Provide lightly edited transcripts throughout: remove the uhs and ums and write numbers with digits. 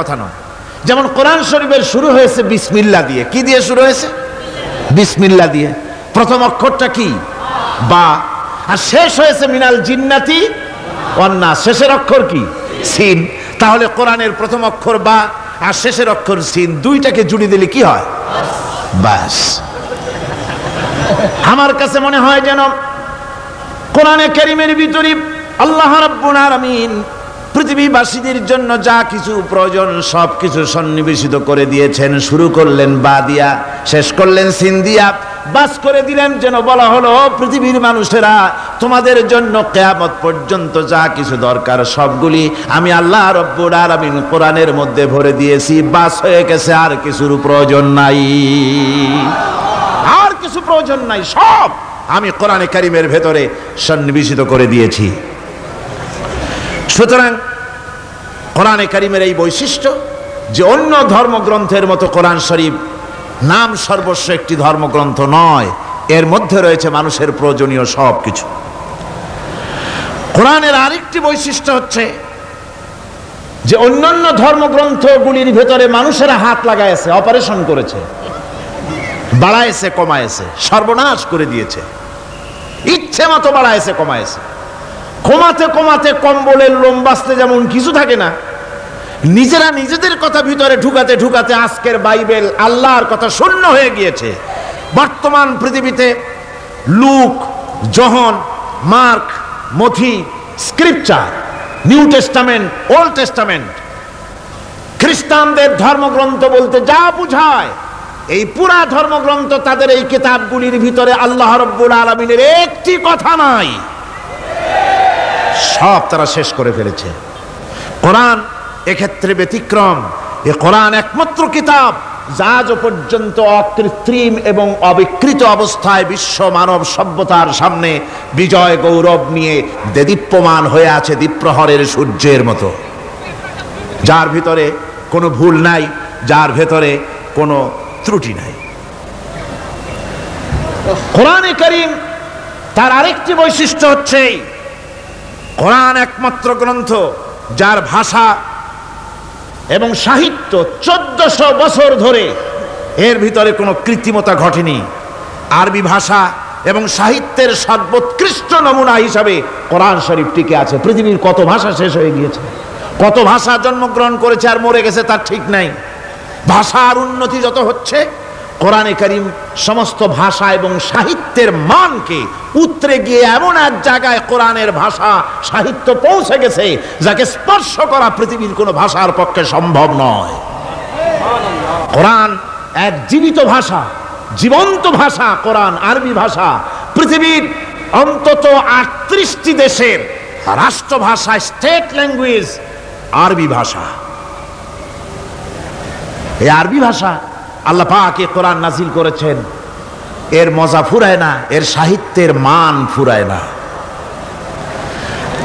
কথা নয়। যেমন কোরআন শরীফের শুরু হয়েছে বিসমিল্লাহ দিয়ে। কি দিয়ে শুরু হয়েছে? বিসমিল্লাহ দিয়ে। প্রথম অক্ষরটা কি? বা। আর শেষ হয়েছে মিনাল জিন্নাতি ওয়ান নাস। শেষের অক্ষর কি? সিন। তাহলে কোরআনের প্রথম অক্ষর বা আর শেষের অক্ষর সিন, দুইটাকে জুড়ে দিলে কি হয়? বাস। আমার কাছে মনে হয় যেন কোরআনে কারীমের ভিতরে আল্লাহ রাব্বুল আলামিন পৃথিবীবাসীদের জন্য যা কিছু প্রয়োজন সবকিছু সন্নিবেশিত করে দিয়েছেন। শুরু করলেন বা দিয়া, শেষ করলেন সিন দিয়া, বাস করে দিলেন যেন বলা হলো পৃথিবীর মানুষেরা তোমাদের জন্য কিয়ামত পর্যন্ত যা কিছু দরকার সবগুলি আমি আল্লাহ রাব্বুল আলামিন কোরআনের মধ্যে ভরে দিয়েছি। বাস হয়ে গেছে, আর কিছুর প্রয়োজন নাই, আর কিছু প্রয়োজন নাই, সব আমি কোরআনে কারীমের ভেতরে সন্নিবেশিত করে দিয়েছি। সুতরাং কোরআনে কারীমের এই বৈশিষ্ট্য যে অন্য ধর্মগ্রন্থের মতো কোরআন শরীফ নাম সর্বস্ব একটি ধর্মগ্রন্থ নয়, এর মধ্যে রয়েছে মানুষের প্রয়োজনীয় সব কিছু। কোরআনের আরেকটি বৈশিষ্ট্য হচ্ছে যে অন্যান্য ধর্মগ্রন্থগুলির ভেতরে মানুষেরা হাত লাগাইছে, অপারেশন করেছে, বাড়াইছে কমাইছে, সর্বনাশ করে দিয়েছে, ইচ্ছে মতো বাড়াইছে কমাইছে। কমাতে কমাতে কম্বলের লোম বাঁচতে যেমন কিছু থাকে না, নিজেরা নিজেদের কথা ভিতরে ঢুকাতে ঢুকাতে আজকের বাইবেল আল্লাহর কথা শূন্য হয়ে গিয়েছে। বর্তমান পৃথিবীতে লুক, জন, মার্ক, মথি, scripture, New Testament, Old Testament, খ্রিস্টানদের ধর্মগ্রন্থ বলতে যা বুঝায় এই পুরা ধর্মগ্রন্থ, তাদের এই কিতাবগুলির ভিতরে আল্লাহ রাব্বুল আলামিনের একটি কথা নাই, সব তারা শেষ করে ফেলেছে। কোরআন এক্ষেত্রে ব্যতিক্রম। এ কোরআন একমাত্র কিতাব যা আজ পর্যন্ত অকৃত্রিম এবং অবিকৃত অবস্থায় বিশ্ব মানব সভ্যতার সামনে বিজয় গৌরব নিয়ে দেদীপ্যমান হয়ে আছে দ্বীপ্রহরের সূর্যের মতো, যার ভিতরে কোনো ভুল নাই, যার ভেতরে কোনো ত্রুটি নাই। কোরআনে কারীম তার আরেকটি বৈশিষ্ট্য হচ্ছে কোরআন একমাত্র গ্রন্থ যার ভাষা এবং সাহিত্য 1400 বছর ধরে এর ভিতরে কোনো কৃত্রিমতা ঘটেনি। আরবি ভাষা এবং সাহিত্যের সর্বোৎকৃষ্ট নমুনা হিসাবে কোরআন শরীফ টিকে আছে। পৃথিবীর কত ভাষা শেষ হয়ে গিয়েছে, কত ভাষা জন্মগ্রহণ করেছে আর মরে গেছে তার ঠিক নাই। ভাষার উন্নতি যত হচ্ছে, কোরআনে কারীম সমস্ত ভাষা এবং সাহিত্যের মানকে উতরে গিয়ে এমন এক জায়গায় কোরআনের ভাষা সাহিত্য পৌঁছে গেছে যাকে স্পর্শ করা পৃথিবীর কোনো ভাষার পক্ষে সম্ভব নয়। কোরআন এক জীবিত ভাষা, জীবন্ত ভাষা। কোরআন আরবি ভাষা, পৃথিবীর অন্তত 38টি দেশের রাষ্ট্রভাষা, স্টেট ল্যাঙ্গুয়েজ আরবি ভাষা। এই আরবি ভাষা আল্লাহ পাক এ কোরআন নাজিল করেছেন, এর মজা ফুরায় না, এর সাহিত্যের মান ফুরায় না।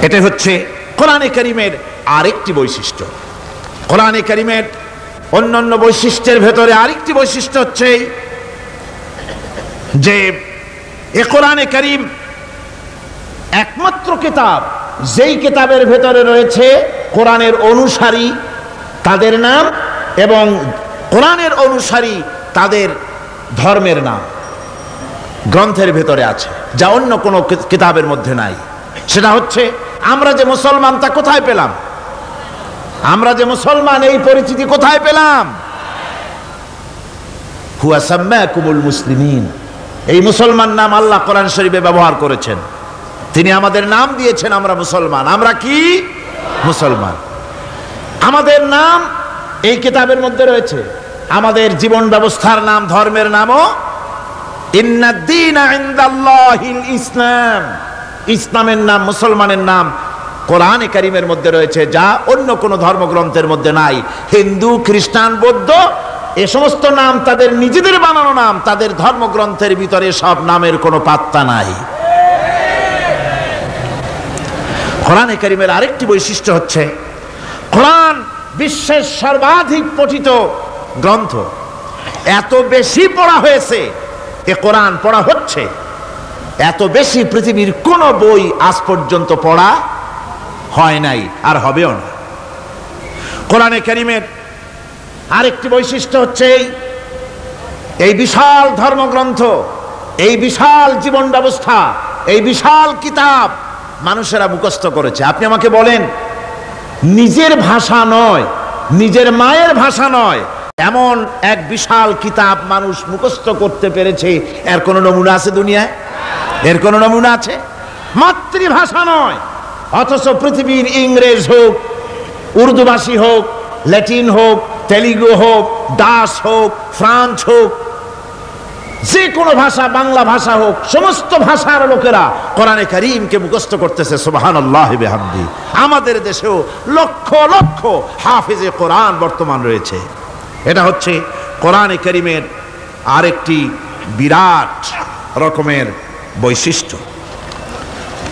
এটা হচ্ছে কোরআনে কারীমের আরেকটি বৈশিষ্ট্য। কোরআনে কারীমের অন্যান্য বৈশিষ্ট্যের ভেতরে আরেকটি বৈশিষ্ট্য হচ্ছে যে এ কোরআনে কারীম একমাত্র কিতাব যেই কিতাবের ভেতরে রয়েছে কোরআনের অনুসারী তাদের নাম এবং কোরআনের অনুসারী তাদের ধর্মের নাম গ্রন্থের ভেতরে আছে, যা অন্য কোনো কিতাবের মধ্যে নাই। সেটা হচ্ছে আমরা যে মুসলমান তা কোথায় পেলাম? আমরা যে মুসলমান এই পরিচিতি কোথায় পেলাম? হুয়া সাম্মাকুমুল মুসলিমিন, এই মুসলমান নাম আল্লাহ কোরআন শরীফে ব্যবহার করেছেন। তিনি আমাদের নাম দিয়েছেন, আমরা মুসলমান। আমরা কি? মুসলমান। আমাদের নাম এই কিতাবের মধ্যে রয়েছে। আমাদের জীবন ব্যবস্থার নাম, ধর্মের নামও ইন্নাদ-দীনা ইনদাল্লাহিল ইসলাম। ইসলামের নাম, মুসলমানের নাম কোরআনে কারীমের মধ্যে রয়েছে, যা অন্য কোনো ধর্মগ্রন্থের মধ্যে নাই। হিন্দু, খ্রিস্টান, বৌদ্ধ এ সমস্ত নাম তাদের নিজেদের বানানো নাম, তাদের ধর্মগ্রন্থের ভিতরে সব নামের কোনো পাত্তা নাই। কোরআনে কারীমের আরেকটি বৈশিষ্ট্য হচ্ছে কোরআন বিশ্বের সর্বাধিক পঠিত গ্রন্থ। এত বেশি পড়া হয়েছে, এ কোরআন পড়া হচ্ছে, এত বেশি পৃথিবীর কোন বই আজ পর্যন্ত পড়া হয় নাই আর হবেও না। কোরআনে কারীমের আরেকটি বৈশিষ্ট্য হচ্ছে এই বিশাল ধর্মগ্রন্থ, এই বিশাল জীবন ব্যবস্থা, এই বিশাল কিতাব মানুষেরা মুখস্থ করেছে। আপনি আমাকে বলেন, নিজের ভাষা নয়, নিজের মায়ের ভাষা নয়, এমন এক বিশাল কিতাব মানুষ মুখস্থ করতে পেরেছে, এর কোনো নমুনা আছে দুনিয়ায়? এর কোনো নমুনা আছে? মাতৃভাষা নয়, অথচ পৃথিবীর ইংরেজ হোক, উর্দুভাষী হোক, ল্যাটিন হোক, তেলুগু হোক, ডাচ হোক, ফ্রান্স হোক, যে কোনো ভাষা, বাংলা ভাষা হোক, সমস্ত ভাষার লোকেরা কোরআনে কারীমকে মুখস্থ করতেছে। সুবহানাল্লাহ বিহামদি। আমাদের দেশেও লক্ষ লক্ষ হাফেজে কোরআন বর্তমান রয়েছে। এটা হচ্ছে কোরআনে কারীমের আরেকটি বিরাট রকমের বৈশিষ্ট্য।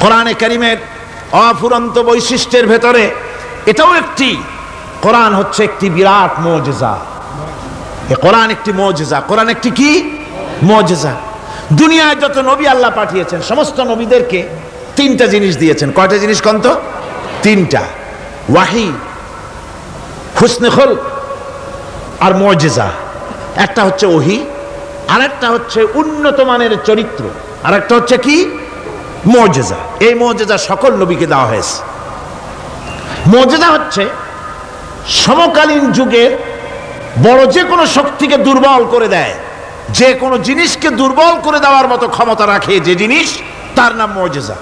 কোরআনে কারীমের অফুরন্ত বৈশিষ্ট্যের ভেতরে এটাও একটি, কোরআন হচ্ছে একটি বিরাট মুজিজা। এই কোরআন একটি মুজিজা। কোরআন একটি কি? মুজিজা। দুনিয়ায় যত নবী আল্লাহ পাঠিয়েছেন, সমস্ত নবীদেরকে তিনটা জিনিস দিয়েছেন। কয়টা জিনিস কন্ত? তিনটা। ওয়াহি, হুসনে খুলক আর মুজিজা। একটা হচ্ছে ওহী, আরেকটা হচ্ছে উন্নত মানের চরিত্র, আরেকটা হচ্ছে কি? মুজিজা। এই মুজিজা সকল নবীকে দেওয়া হয়েছে। মুজিজা হচ্ছে সমকালীন যুগের বড় যে কোনো শক্তিকে দুর্বল করে দেয়, যে কোনো জিনিসকে দুর্বল করে দেওয়ার মতো ক্ষমতা রাখে যে জিনিস, তার নাম মুজিজা।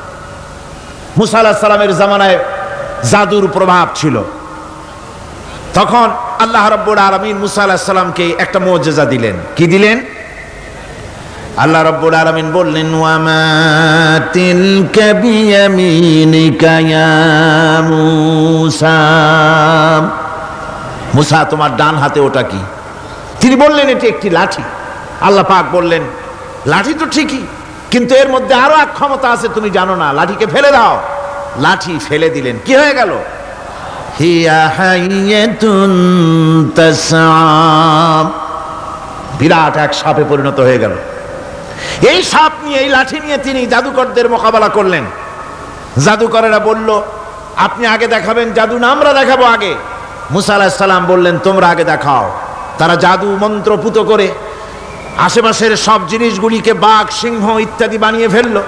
মুসা আলাইহিস সালামের জামানায় জাদুর প্রভাব ছিল। তখন আল্লাহ রাব্বুল আলামিন মুসা আলাইহিস সালামকে একটা মুজিজা দিলেন। কি দিলেন? আল্লাহ রাব্বুল আলামিন বললেন, ওয়ামা তিলকা বিয়ামিনিকা ইয়া মুসা। মুসা, তোমার ডান হাতে ওটা কি? তিনি বললেন, এটি একটি লাঠি। আল্লাহ পাক বললেন, লাঠি তো ঠিকই, কিন্তু এর মধ্যে আরো এক ক্ষমতা আছে, তুমি জানো না, লাঠিকে ফেলে দাও। লাঠি ফেলে দিলেন, কি হয়ে গেল? হিয়া হাইয়াতুন তাসআ। বিরাট এক সাপে পরিণত হয়ে গেল। এই সাপ নিয়ে, এই লাঠি নিয়ে তিনি জাদুকরদের মোকাবেলা করলেন। জাদুকরেরা বলল, আপনি আগে দেখাবেন জাদু না আমরা দেখাবো আগে? মুসা আলাইহিস সালাম বললেন, তোমরা আগে দেখাও। তারা জাদু মন্ত্র পুত করে আশেপাশের সব জিনিসগুলিকে বাঘ, সিংহ ইত্যাদি বানিয়ে ফেললো।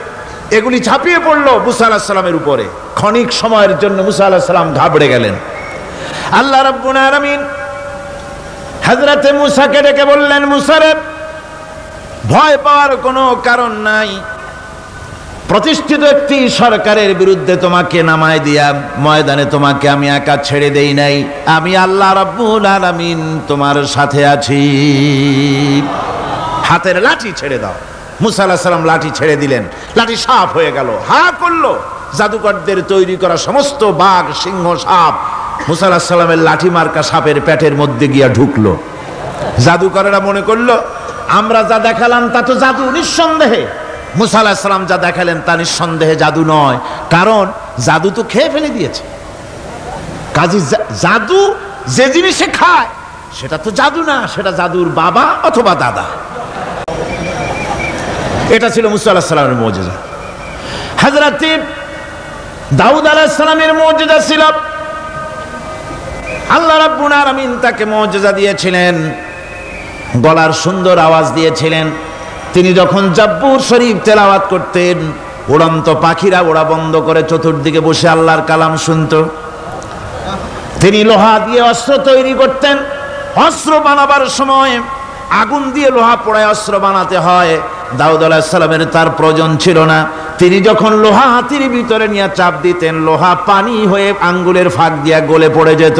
এগুলি ঝাঁপিয়ে পড়লো মুসা আলাইহিস সালামের উপরে। ক্ষণিক সময়ের জন্য মুসা আলাইহিস সালাম ঘাবড়ে গেলেন। আল্লাহ রাব্বুল আলামিন হযরতে মুসাকে ডেকে বললেন, মুসা রে, ভয় পাওয়ার কোনো কারণ নাই। প্রতিষ্ঠিত একটি সরকারের বিরুদ্ধে তোমাকে নামায় দিয়া ময়দানে তোমাকে আমি একা ছেড়ে দেই নাই। আমি আল্লাহ রাব্বুল আলামিন তোমার সাথে আছি। হাতের লাঠি ছেড়ে দাও। মুসা আলাইহিস সালাম লাঠি ছেড়ে দিলেন। লাঠি সাপ হয়ে গেল। হা করলো। জাদুকরদের তৈরি করা সমস্ত বাঘ, সিংহ, সাপ মুসা আলাইহিস সালামের লাঠি মার্কা সাপের পেটের মধ্যে গিয়া ঢুকলো। জাদুকরেরা মনে করলো, আমরা যা দেখালাম তা তো জাদু, নিঃসন্দেহে। মুসা আলাইহিস সালাম যা দেখালেন তা নিঃসন্দেহে জাদু নয়, কারণ জাদু তো খেয়ে ফেলে দিয়েছে। কাজী জাদু যে জিনিসে খায় সেটা তো জাদু না, সেটা জাদুর বাবা অথবা দাদা। এটা ছিল মুসা আলাইহিস সালামের মুজিজা। হযরত দাউদ আলাইহিস সালামের মুজিজা ছিল, আল্লাহ রাব্বুল আলামিন তাকে মুজিজা দিয়েছিলেন, গলার সুন্দর আওয়াজ দিয়েছিলেন। তিনি যখন জাব্বুর শরীফ তেলাওয়াত করতেন, উড়ন্ত পাখিরা ওড়া বন্ধ করে চতুর্দিকে বসে আল্লাহর কালাম শুনত। তিনি লোহা দিয়ে অস্ত্র তৈরি করতেন। অস্ত্র বানাবার সময় আগুন দিয়ে লোহা পোড়ায় অস্ত্র বানাতে হয়। দাউদ আলাইহিস সালামের তার প্রয়োজন ছিল না। তিনি যখন লোহা হাতির ভিতরে নিয়ে চাপ দিতেন, লোহা পানি হয়ে আঙ্গুলের ফাঁক দিয়ে গলে পড়ে যেত।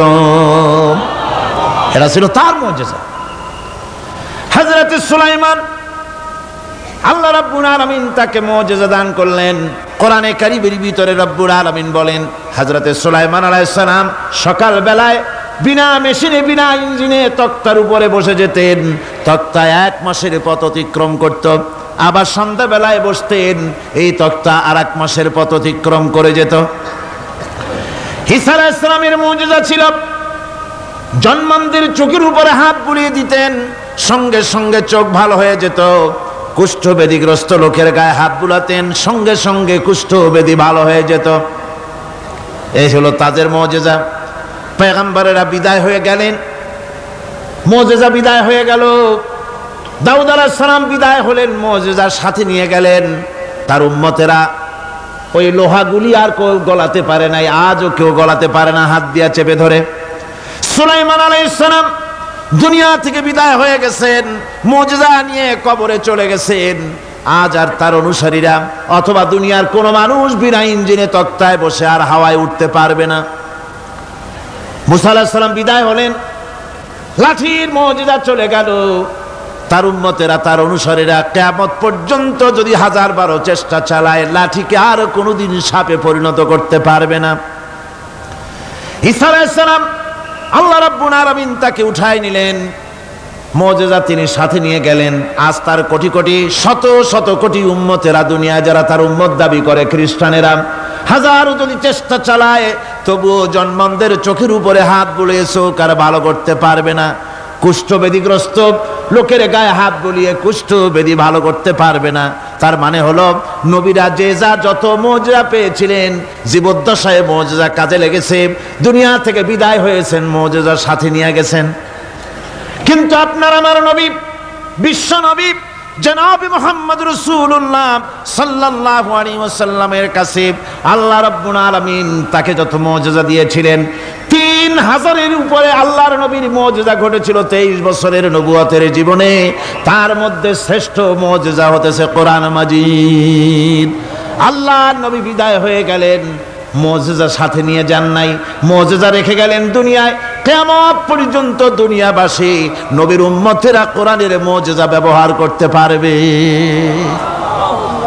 এটা ছিল তার মুজিজা। হযরত সুলাইমান, আল্লাহ রাব্বুল আলামিন তাকে মুজিজা দান করলেন। কোরআনে কারীমের ভিতরে রব্বুল আলামিন বলেন, হযরত সুলাইমান আলাইহিস সালাম সকাল বেলায় বিনা মেশিনে, বিনা ইঞ্জিনে তক্তার উপরে বসে যেতেন। তক্তা 1 মাসের পথ অতিক্রম করত। আবার সন্ধ্যা বেলায় বসতেন, এই তক্তা আর 1 মাসের পথ অতিক্রম করে যেত। ঈসা আলাইহিস সালামের মুজিজা ছিল, জন্মান্ধের চোখের উপরে হাত বুলিয়ে দিতেন, সঙ্গে সঙ্গে চোখ ভালো হয়ে যেত। কুষ্ঠব্যাধিগ্রস্ত লোকের গায়ে হাত বুলাতেন, সঙ্গে সঙ্গে কুষ্ঠব্যাধি ভালো হয়ে যেত। এই হলো তাদের মুজিজা। পয়গম্বরেরা বিদায় হয়ে গেলেন। মুজিজা বিদায় হয়ে গেল। দাউদ আলাইহিস সালাম বিদায় হলেন, মুজিজার সাথে নিয়ে গেলেন। তার উম্মতেরা ওই লোহাগুলি আর কেউ গলাতে পারে নাই, আজও কেউ গলাতে পারে না, হাত দিয়া চেপে ধরে। সুলাইমান আলাইহিস সালাম দুনিয়া থেকে বিদায় হয়ে গেছেন, মুজিজা নিয়ে কবরে চলে গেছেন। আজ আর তার অনুসারীরা অথবা দুনিয়ার কোন মানুষ বিনা ইঞ্জিনে তক্তায় বসে আর হাওয়ায় উঠতে পারবে না। মুসা আলাইহিস সালাম বিদায় হলেন, লাঠির মুজিজা চলে গেল। তার উম্মতেরা, তার অনুসারীরা কিয়ামত পর্যন্ত যদি 1000 চেষ্টা চালায়, লাঠিকে আর কোনোদিন সাপে পরিণত করতে পারবে না। ঈসা আলাইহিস সালাম আল্লাহ রাব্বুল আলামিন তাকে উঠায় নিলেন, মুজিজা তিনি সাথে নিয়ে গেলেন। আজ তার কোটি কোটি শত শত কোটি উম্মতেরা, দুনিয়া যারা তার উম্মত দাবি করে খ্রিস্টানেরা, হাজারো যদি চেষ্টা চালায় তবুও জন্মদের চোখের উপরে হাত বুলিয়ে চোখ আর ভালো করতে পারবে না। কুষ্ঠবেদীগ্রস্ত লোকের গায়ে হাত বুলিয়ে কুষ্ঠবেদী ভালো করতে পারবে না। তার মানে হলো নবীরা যে যা যত মুজিজা পেয়েছিলেন, জীবদ্দশায় মুজিজা কাজে লেগেছে, দুনিয়া থেকে বিদায় হয়েছেন, মুজিজার সাথে নিয়ে গেছেন। কিন্তু আপনার আমার নবী, বিশ্ব নবী জনাব মুহাম্মদ রাসূলুল্লাহ সাল্লাল্লাহু আলাইহি ওয়াসাল্লামের কাছে আল্লাহ রাব্বুল আলামিন তাকে যত মুজিজা দিয়েছিলেন, 3000-এর উপরে আল্লাহর নবীর মুজিজা ঘটেছিল 23 বছরের নবুয়তের জীবনে। তার মধ্যে শ্রেষ্ঠ মুজিজা হতেছে কোরআন মাজিদ। আল্লাহর নবী বিদায় হয়ে গেলেন, মুজিজা সাথে নিয়ে যান নাই, মুজিজা রেখে গেলেন দুনিয়ায়। কিয়ামত পর্যন্ত দুনিয়াবাসী নবীর উম্মতেরা কোরআনের মুজিজা ব্যবহার করতে পারবে।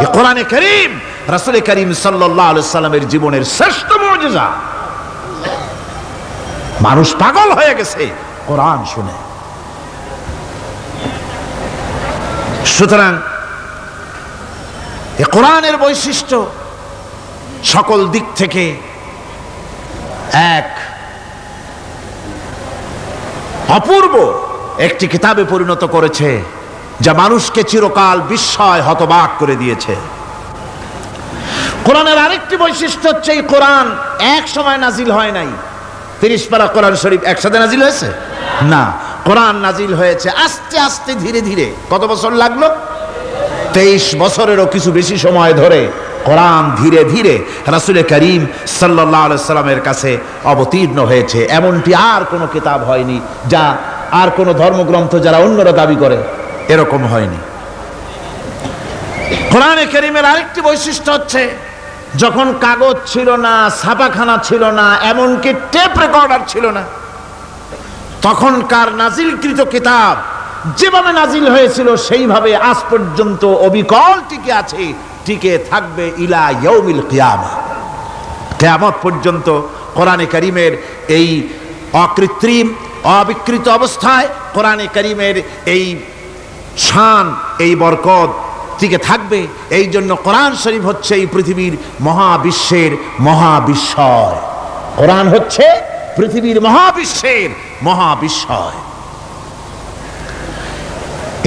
এই কোরআনে কারীম রাসূল কারীম সাল্লাল্লাহু আলাইহি সাল্লামের জীবনের শ্রেষ্ঠ মুজিজা। মানুষ পাগল হয়ে গেছে কোরআন শুনে। সুতরাং এই কোরআনের বৈশিষ্ট্য সকল দিক থেকে এক অপূর্ব একটি কিতাবে পরিণত করেছে, যা মানুষকে চিরকাল বিস্ময় হতবাক করে দিয়েছে। কোরআনের আরেকটি বৈশিষ্ট্য হচ্ছে, এই কোরআন এক সময় নাজিল হয় নাই। 30 পারা কোরআন শরীফ একসাথে নাজিল হয়েছে না, কোরআন নাজিল হয়েছে আস্তে আস্তে ধীরে ধীরে। কত বছর লাগলো? 23 বছরেরও কিছু বেশি সময় ধরে কোরআন ধীরে ধীরে রাসূল কারীম সাল্লাল্লাহু আলাইহি সাল্লামের কাছে অবতীর্ণ হয়েছে। এমনটি আর কোনো কিতাব হয়নি, যা আর কোনো ধর্মগ্রন্থ যারা অন্যরা দাবি করে এরকম হয়নি। কোরআনে কারীমের আরেকটি বৈশিষ্ট্য হচ্ছে, যখন কাগজ ছিল না, ছাপাখানা ছিল না, এমনকি টেপ রেকর্ডার ছিল না, তখনকার নাজিলকৃত কিতাব যেভাবে নাজিল হয়েছিল সেইভাবে আজ পর্যন্ত অবিকল টিকে আছে, টিকে থাকবে ইলা ইয়াউমিল কিয়ামা। কিয়ামত পর্যন্ত কোরআনে কারীমের এই অকৃত্রিম অবিকৃত অবস্থায় কোরআনে কারীমের এই শান, এই বরকত টিকে থাকবে। এই জন্য কোরআন শরীফ হচ্ছে এই পৃথিবীর মহাবিশ্বের মহাবিস্ময়। কোরআন হচ্ছে পৃথিবীর মহাবিশ্বের মহাবিস্ময়।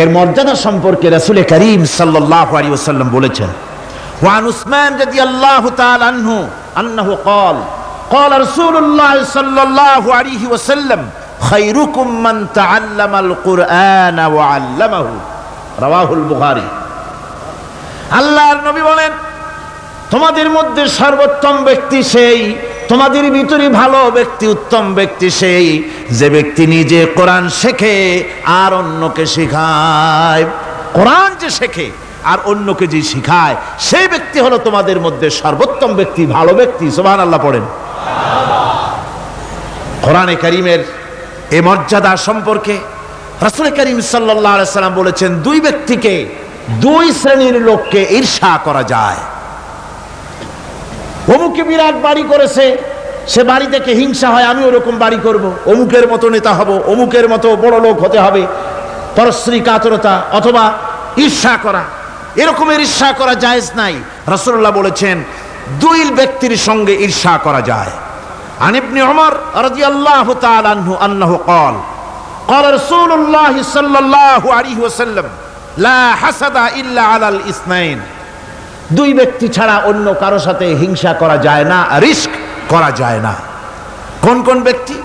এর মর্যাদা সম্পর্কে রাসূল কারীম সাল্লাল্লাহু আলাইহি ওয়াসাল্লাম বলেছেন, ওয়ান উসমান রাদিয়াল্লাহু তাআলা আনহু আন্নাহু قال قال رسول الله صلى الله عليه وسلم خيركم من تعلم القرآن وعلمه رواه البخاري। আল্লাহর নবী বলেন, তোমাদের মধ্যে সর্বোত্তম ব্যক্তি সেই, তোমাদের ভিতরে ভালো ব্যক্তি, উত্তম ব্যক্তি সেই যে ব্যক্তি নিজে কোরআন শেখে আর অন্যকে শেখায়। কোরআন যে শেখে আর অন্যকে যে শেখায়, সেই ব্যক্তি হলো তোমাদের মধ্যে সর্বোত্তম ব্যক্তি, ভালো ব্যক্তি। সুবহানাল্লাহ পড়েন। কোরআনে কারীমের এই মর্যাদা সম্পর্কে রাসূল কারীম সাল্লাল্লাহু আলাইহি সাল্লাম বলেছেন, দুই ব্যক্তিকে, দুই শ্রেণীর লোককে ঈর্ষা করা যায়। অমুকে বিরাট বাড়ি করেছে, সে বাড়ি থেকে হিংসা হয়, আমি ওরকম বাড়ি করব, অমুকের মতো নেতা হব, অমুকের মতো বড় লোক হতে হবে। পরশ্রী কাতরতা অথবা ঈর্ষা করা, এরকমের ঈর্ষা করা জায়েজ নাই। রাসূলুল্লাহ বলেছেন, দুই ব্যক্তির সঙ্গে ঈর্ষা করা যায়। আন ইবনে উমর রাদিয়াল্লাহু তাআলা আনহু আন্নাহু قال قال رسول الله صلى الله عليه وسلم لا حسد الا على الاثنين। দুই ব্যক্তি ছাড়া অন্য কারো সাথে হিংসা করা যায় না, রিস্ক করা যায় না। কোন কোন ব্যক্তি?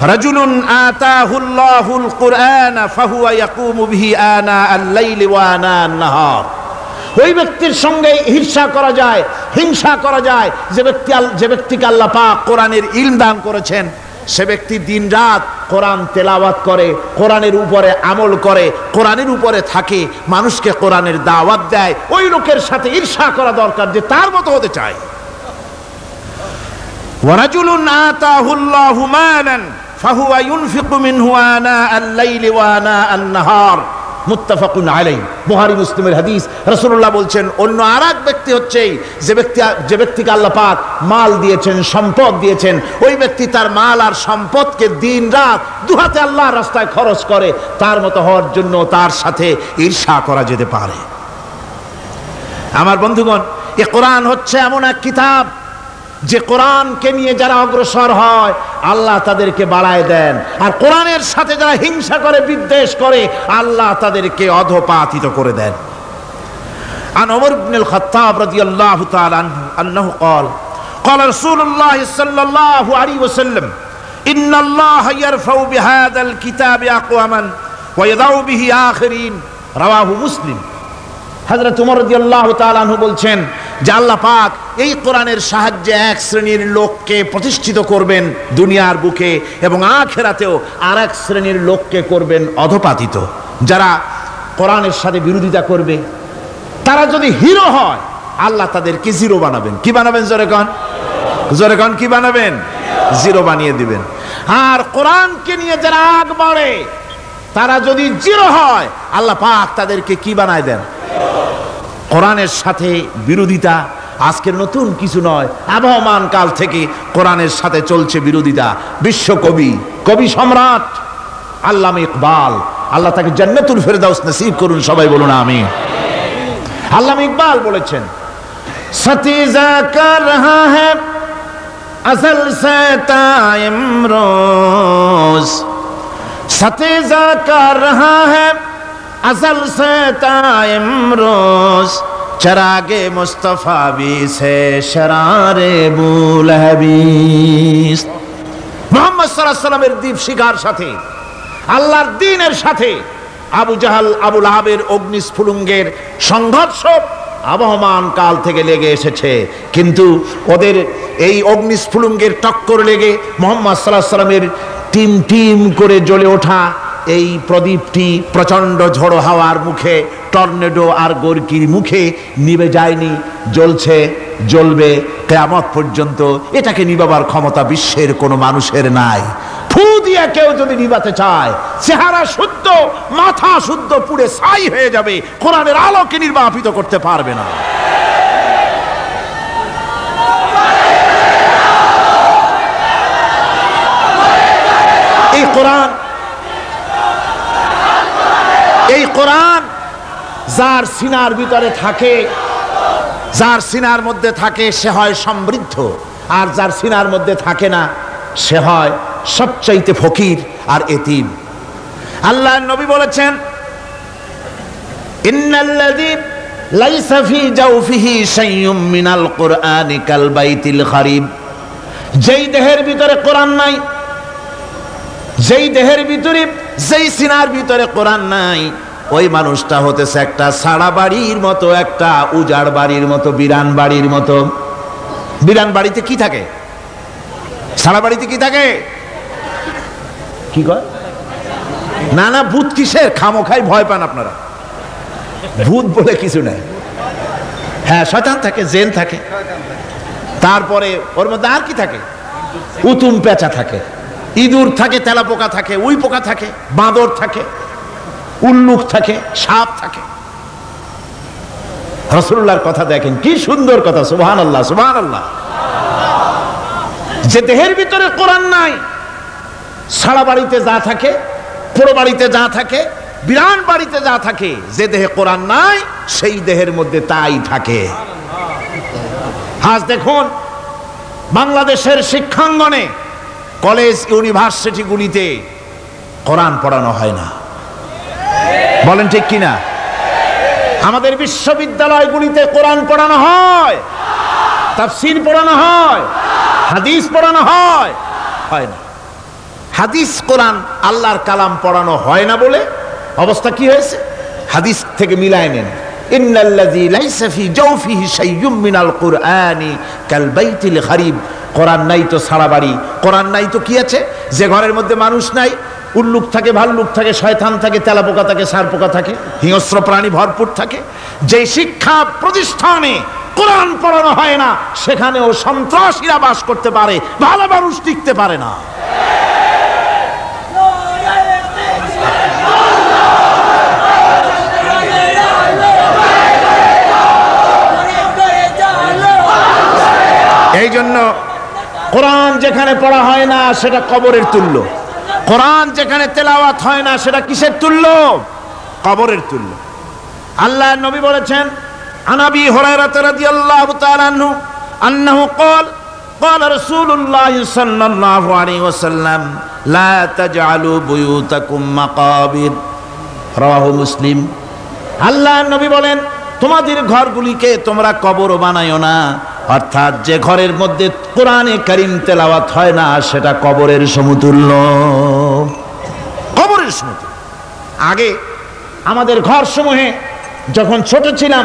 রাজুলুন আতাহুল্লাহুল কুরআন ফাহুয়া ইয়াকুমু বিহি আনা আল-লাইলি ওয়া আনা আন-নাহার। ওই ব্যক্তির সঙ্গে ঈর্ষা করা যায়, হিংসা করা যায় যে ব্যক্তিকে আল্লাহ পাক কোরআনের ইলম দান করেছেন। সে ব্যক্তি দিন রাত কোরআন তেলাওয়াত করে, কোরআনের উপরে আমল করে, কোরআনের উপরে থাকে, মানুষকে কোরআনের দাওয়াত দেয়। ওই লোকের সাথে ঈর্ষা করা দরকার যে তার মতো হতে চায়। ওয়ারাজুলুন আতাহুল্লাহু মালান ফাহুয়া ইউনফিকু মিনহু আনা আল-লাইলি ওয়া আনা আন-নাহার। মুত্তাফাকুন আলাইহি, বুখারী মুসলিমের হাদিস। রাসূলুল্লাহ বলছেন, অন্য আরেক ব্যক্তি হচ্ছে যে ব্যক্তিকে আল্লাহ পাক মাল দিয়েছেন, সম্পদ দিয়েছেন, ওই ব্যক্তি তার মাল আর সম্পদকে দিন রাত দুহাতে আল্লাহর রাস্তায় খরচ করে। তার মতো হওয়ার জন্য তার সাথে ঈর্ষা করা যেতে পারে। আমার বন্ধুগণ, এ কোরআন হচ্ছে এমন এক কিতাব যে কোরআনকে নিয়ে যারা অগ্রসর হয় আল্লাহ তাদেরকে বাড়ায় দেন, আর কোরআনের সাথে যারা হিংসা করে, বিদ্বেষ করে, আল্লাহ তাদেরকে অধপাতিত করে দেন। আন ওমর ইবনে আল-খাত্তাব রাদিয়াল্লাহু তাআলা আনহু আন্নাহু قال قال رسول الله صلى الله عليه وسلم ان الله يرفع بهذا الكتاب اقواما ويضع به آخرين رواه মুসলিম। হযরত ওমর রাদিয়াল্লাহু তাআলা আনহু বলছেন যে আল্লাহ পাক এই কোরআনের সাহায্যে এক শ্রেণীর লোককে প্রতিষ্ঠিত করবেন দুনিয়ার বুকে, এবং আখিরাতেও আরেক শ্রেণীর লোককে করবেন অধপাতিত। যারা কোরআনের সাথে বিরোধিতা করবে, তারা যদি হিরো হয় আল্লাহ তাদেরকে জিরো বানাবেন। কি বানাবেন? জোরে কোন কি বানাবেন? জিরো বানিয়ে দিবেন। আর কোরআনকে নিয়ে যারা আগ বাড়ে, তারা যদি জিরো হয় আল্লাহ পাক তাদেরকে কি বানায় দেন? কোরআনের সাথে বিরোধিতা আজকের নতুন কিছু নয়, আবহমান কাল থেকে কোরআনের সাথে চলছে বিরোধিতা। কবি সম্রাট আল্লামা ইকবাল, আল্লাহ তাকে জান্নাতুল ফেরদাউস নসিব করুন, সবাই বলুন আমিন। আল্লামা ইকবাল বলেছেন, সতীজা কর রহা হ্যায় আসল সে তাইমরোজ, সতীজা কর রহা হ্যায় আসল সে তাইমরোজ, চরাগে মুস্তফা বি সে শরারে বুলহবিস। মুহাম্মদ সাল্লাল্লাহু আলাইহি ওয়াসাল্লামের দীপ শিখার সাথে, আল্লাহর দ্বীনের সাথে আবু জাহাল, আবু লাহাবের অগ্নিস্ফুলিঙ্গের সংঘর্ষ আবহমান কাল থেকে লেগে এসেছে। কিন্তু ওদের এই অগ্নিস্ফুলিঙ্গের টক্কর লেগে মুহাম্মদ সাল্লাল্লাহু আলাইহি ওয়াসাল্লামের টিম টিম করে জ্বলে ওঠা এই প্রদীপটি প্রচন্ড ঝড়ো হাওয়ার মুখে, টর্নেডো আর গর্কির মুখে নিভে যায়নি, জ্বলছে, জ্বলবে কিয়ামত পর্যন্ত। এটাকে নিভাবার ক্ষমতা বিশ্বের কোনো মানুষের নাই। ফু দিয়ে কেউ যদি নিভাতে চায়, চেহারা শুদ্ধ, মাথা শুদ্ধ, পুড়ে ছাই হয়ে যাবে, কোরআনের আলোকে নির্বাপিত করতে পারবে না। এই কোরআন যার সিনার ভিতরে থাকে, যার সিনার মধ্যে থাকে, সে হয় সমৃদ্ধ, আর যার সিনার মধ্যে থাকে না সে হয় সবচাইতে ফকির আর এতিম। আল্লাহর নবী বলেছেন, ইন্নাল্লাযী লাইসা ফী জাওফিহি শাইউম মিনাল কুরআনি কাল বাইতিল খারিব। যেই দেহের ভিতরে কোরআন নাই, যেই দেহের ভিতরে, যেই সিনার ভিতরে কোরআন নাই, ওই মানুষটা হতেছে একটা সাড়া বাড়ির মতো, একটা উজাড় বাড়ির মতো, বিরান বাড়ির মতো। বিরান বাড়িতে কি থাকে? সাড়া বাড়িতে কি থাকে? কি কয়? না না, ভূত কিসের? খামোখাই ভয় পান আপনারা। ভূত বলে কিছু নাই। হ্যাঁ, শয়তান থাকে, জিন থাকে, তারপরে ওর মধ্যে আর কি থাকে? উতুম পেঁচা থাকে, ইঁদুর থাকে, তেলাপোকা থাকে, উই পোকা থাকে, বাঁদর থাকে, উল্লুক থাকে, সাপ থাকে। রাসূলুল্লাহর কথা দেখেন, কি সুন্দর কথা, সুবহানাল্লাহ সুবহানাল্লাহ। যে দেহের ভিতরে কোরআন নাই, সারা বাড়িতে যা থাকে, পুরো বাড়িতে যা থাকে, বিরান বাড়িতে যা থাকে, যে দেহে কোরআন নাই সেই দেহের মধ্যে তাই থাকে। আজ দেখুন বাংলাদেশের শিক্ষাঙ্গনে, কলেজ ইউনিভার্সিটিগুলিতে কোরআন পড়ানো হয় না। বলেন ঠিক কিনা? আমাদের বিশ্ববিদ্যালয়গুলিতে কোরআন পড়ানো হয়, তাফসীর পড়ানো হয়, হাদিস পড়ানো হয়, হয় না। হাদিস কোরআন আল্লাহর কালাম পড়ানো হয় না বলে অবস্থা কি হয়েছে? হাদিস থেকে মিলায় নেন। ইন্নাল্লাযী লাইসা ফি জাওফিহি শাইয়্যুম মিনাল কুরআনি কাল বাইতিল খারিব। কোরআন নাই তো সারা বাড়ি, কোরআন নাই তো কি আছে? যে ঘরের মধ্যে মানুষ নাই, উল্লুক থাকে, ভাল্লুক থাকে, শয়তান থাকে, তেলাপোকা থাকে, সারপোকা থাকে, হিংস্র প্রাণী ভরপুর থাকে। যে শিক্ষা প্রতিষ্ঠানে কোরআন পড়ানো হয় না, সেখানেও সন্ত্রাসীরা বাস করতে পারে, ভালো মানুষ টিকতে পারে না। এই জন্য কোরআন যেখানে পড়া হয় না সেটা কবরের তুল্য, কোরআন যেখানে তেলাওয়াত হয় না সেটা কিসের তুল্য? কবরের তুল্য। আল্লাহ নবী বলেছেন, আনাবি হুরায়রা রাদিয়াল্লাহু তাআলা আনহু আন্নাহু ক্বাল ক্বাল রাসূলুল্লাহ সাল্লাল্লাহু আলাইহি ওয়াসাল্লাম লা তাজআলু বুয়ুতাকুম মাকাবির। রাওয়াহু মুসলিম। আল্লাহ নবী বলেন, তোমাদের ঘরগুলিকে তোমরা কবর বানায়ো না। অর্থাৎ যে ঘরের মধ্যে কোরআনে কারীম তেলাওয়াত হয় না সেটা কবরের সমতুল্য, কবরের সমতুল্য। আগে আমাদের ঘর সমূহে যখন ছোট ছিলাম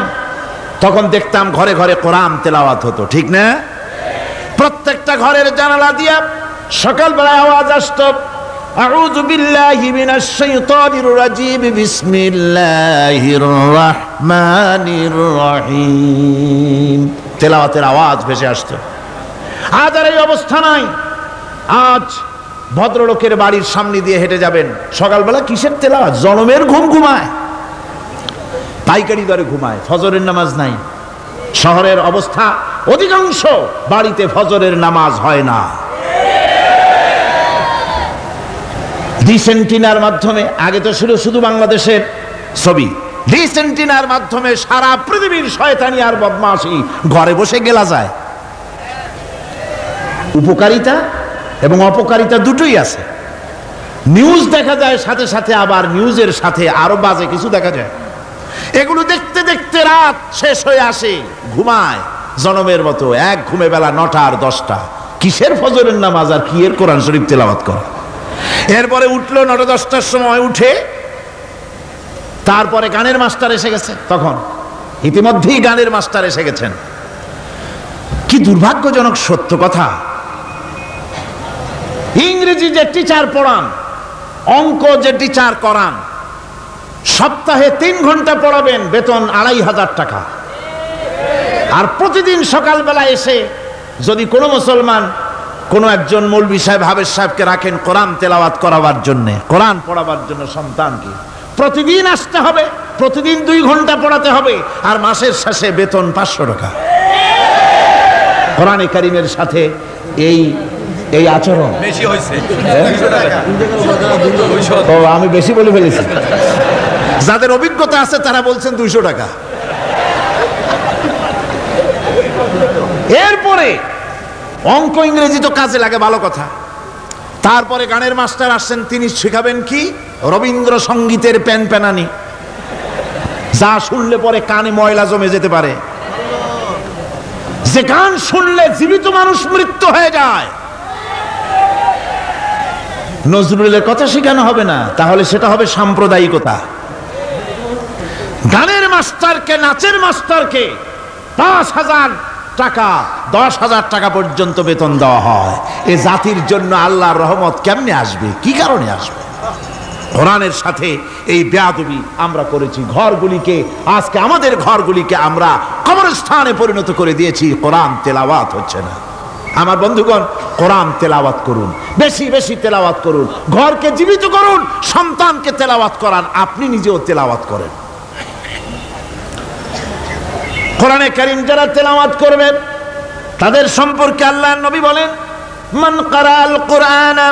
তখন দেখতাম ঘরে ঘরে কোরআন তেলাওয়াত হতো, ঠিক না? প্রত্যেকটা ঘরের জানালা দিয়া সকালবেলা আওয়াজ আসতো, আউযু বিল্লাহি মিনাশ শাইতানির রাজিম, বিসমিল্লাহির রহমানির রহিম। তেলাওয়াতের আওয়াজ ভেসে আসতো। আজ আর এই অবস্থা নাই। আজ ভদ্রলোকের বাড়ির সামনে দিয়ে হেঁটে যাবেন, সকালবেলা কিসের তেলাওয়াত? জনমের ঘুম ঘুমায়, পাইকারি দরে ঘুমায়, ফজরের নামাজ নাই। শহরের অবস্থা, অধিকাংশ বাড়িতে ফজরের নামাজ হয় না। ডিসেন্টিনার মাধ্যমে, আগে তো ছিল শুধু বাংলাদেশের ছবি, ডিসেন্টিনার মাধ্যমে সারা পৃথিবীর শয়তানি আর বদমাশি ঘরে বসে গেলা যায়। উপকারিতা এবং অপকারিতা দুটোই আছে। নিউজ দেখা যায় সাথে সাথে, আবার নিউজের সাথে আরো বাজে কিছু দেখা যায়। এগুলো দেখতে দেখতে রাত শেষ হয়ে আসে, ঘুমায় জনমের মতো, এক ঘুমে বেলা 9টা আর 10টা। কিসের ফজরের নামাজ আর কি এর কোরআন শরীফ তেলাওয়াত করা? এরপরে উঠলো 9টা 10টার সময়, উঠে তারপরে গানের মাস্টার এসে গেছে। তখন ইতিমধ্যেই গানের মাস্টার এসে গেছেন। কি দুর্ভাগ্যজনক সত্য কথা, ইংরেজি যে টিচার পড়ান, অঙ্ক যে টিচার করান, সপ্তাহে 3 ঘন্টা পড়াবেন, বেতন 2500 টাকা। আর প্রতিদিন সকালবেলা এসে যদি কোনো মুসলমান কোনো একজন মৌলভী সাহেব, হাফেজ সাহেবকে রাখেন কোরআন তেলাওয়াত করাবার জন্য, কোরআন পড়াবার জন্য সন্তানকে, প্রতিদিন আসতে হবে, প্রতিদিন 2 ঘন্টা পড়াতে হবে, আর মাসের শেষে বেতন 500 টাকা। কোরআনে কারীমের সাথে এই এই আচরণ বেশি হয়েছে। তো আমি বেশি বলে ফেলেছি। যাদের অভিজ্ঞতা আছে তারা বলছেন 200 টাকা। এরপরে অঙ্ক ইংরেজি তো কাজে লাগে, ভালো কথা। তারপরে গানের মাস্টার আসছেন, তিনি শেখাবেন কি? রবীন্দ্রসঙ্গীতের প্যানপ্যানানি, যা শুনলে পরে কানে ময়লা জমে যেতে পারে, যে গান শুনলে জীবিত মানুষ মৃত্যু হয়ে যায়। নজরুলের কথা শেখানো হবে না, তাহলে সেটা হবে সাম্প্রদায়িকতা। গানের মাস্টারকে, নাচের মাস্টারকে 5,000 টাকা, 10,000 টাকা পর্যন্ত বেতন দেওয়া হয়। এ জাতির জন্য আল্লাহর রহমত কেমনে আসবে? কি কারণে আসবে? কোরআনের সাথে এই বেয়াদবি আমরা করেছি। ঘরগুলিকে, আজকে আমাদের ঘরগুলিকে আমরা কবরস্থানে পরিণত করে দিয়েছি। কোরআন তেলাওয়াত হচ্ছে না। আমার বন্ধুগণ, কোরআন তেলাওয়াত করুন, বেশি বেশি তেলাওয়াত করুন, ঘরকে জীবিত করুন, সন্তানকে তেলাওয়াত করান, আপনি নিজেও তেলাওয়াত করেন। কোরআনে কারীম যারা তেলাওয়াত করবেন তাদের সম্পর্কে আল্লাহর নবী বলেন, মান ক্বারাআল কুরআনা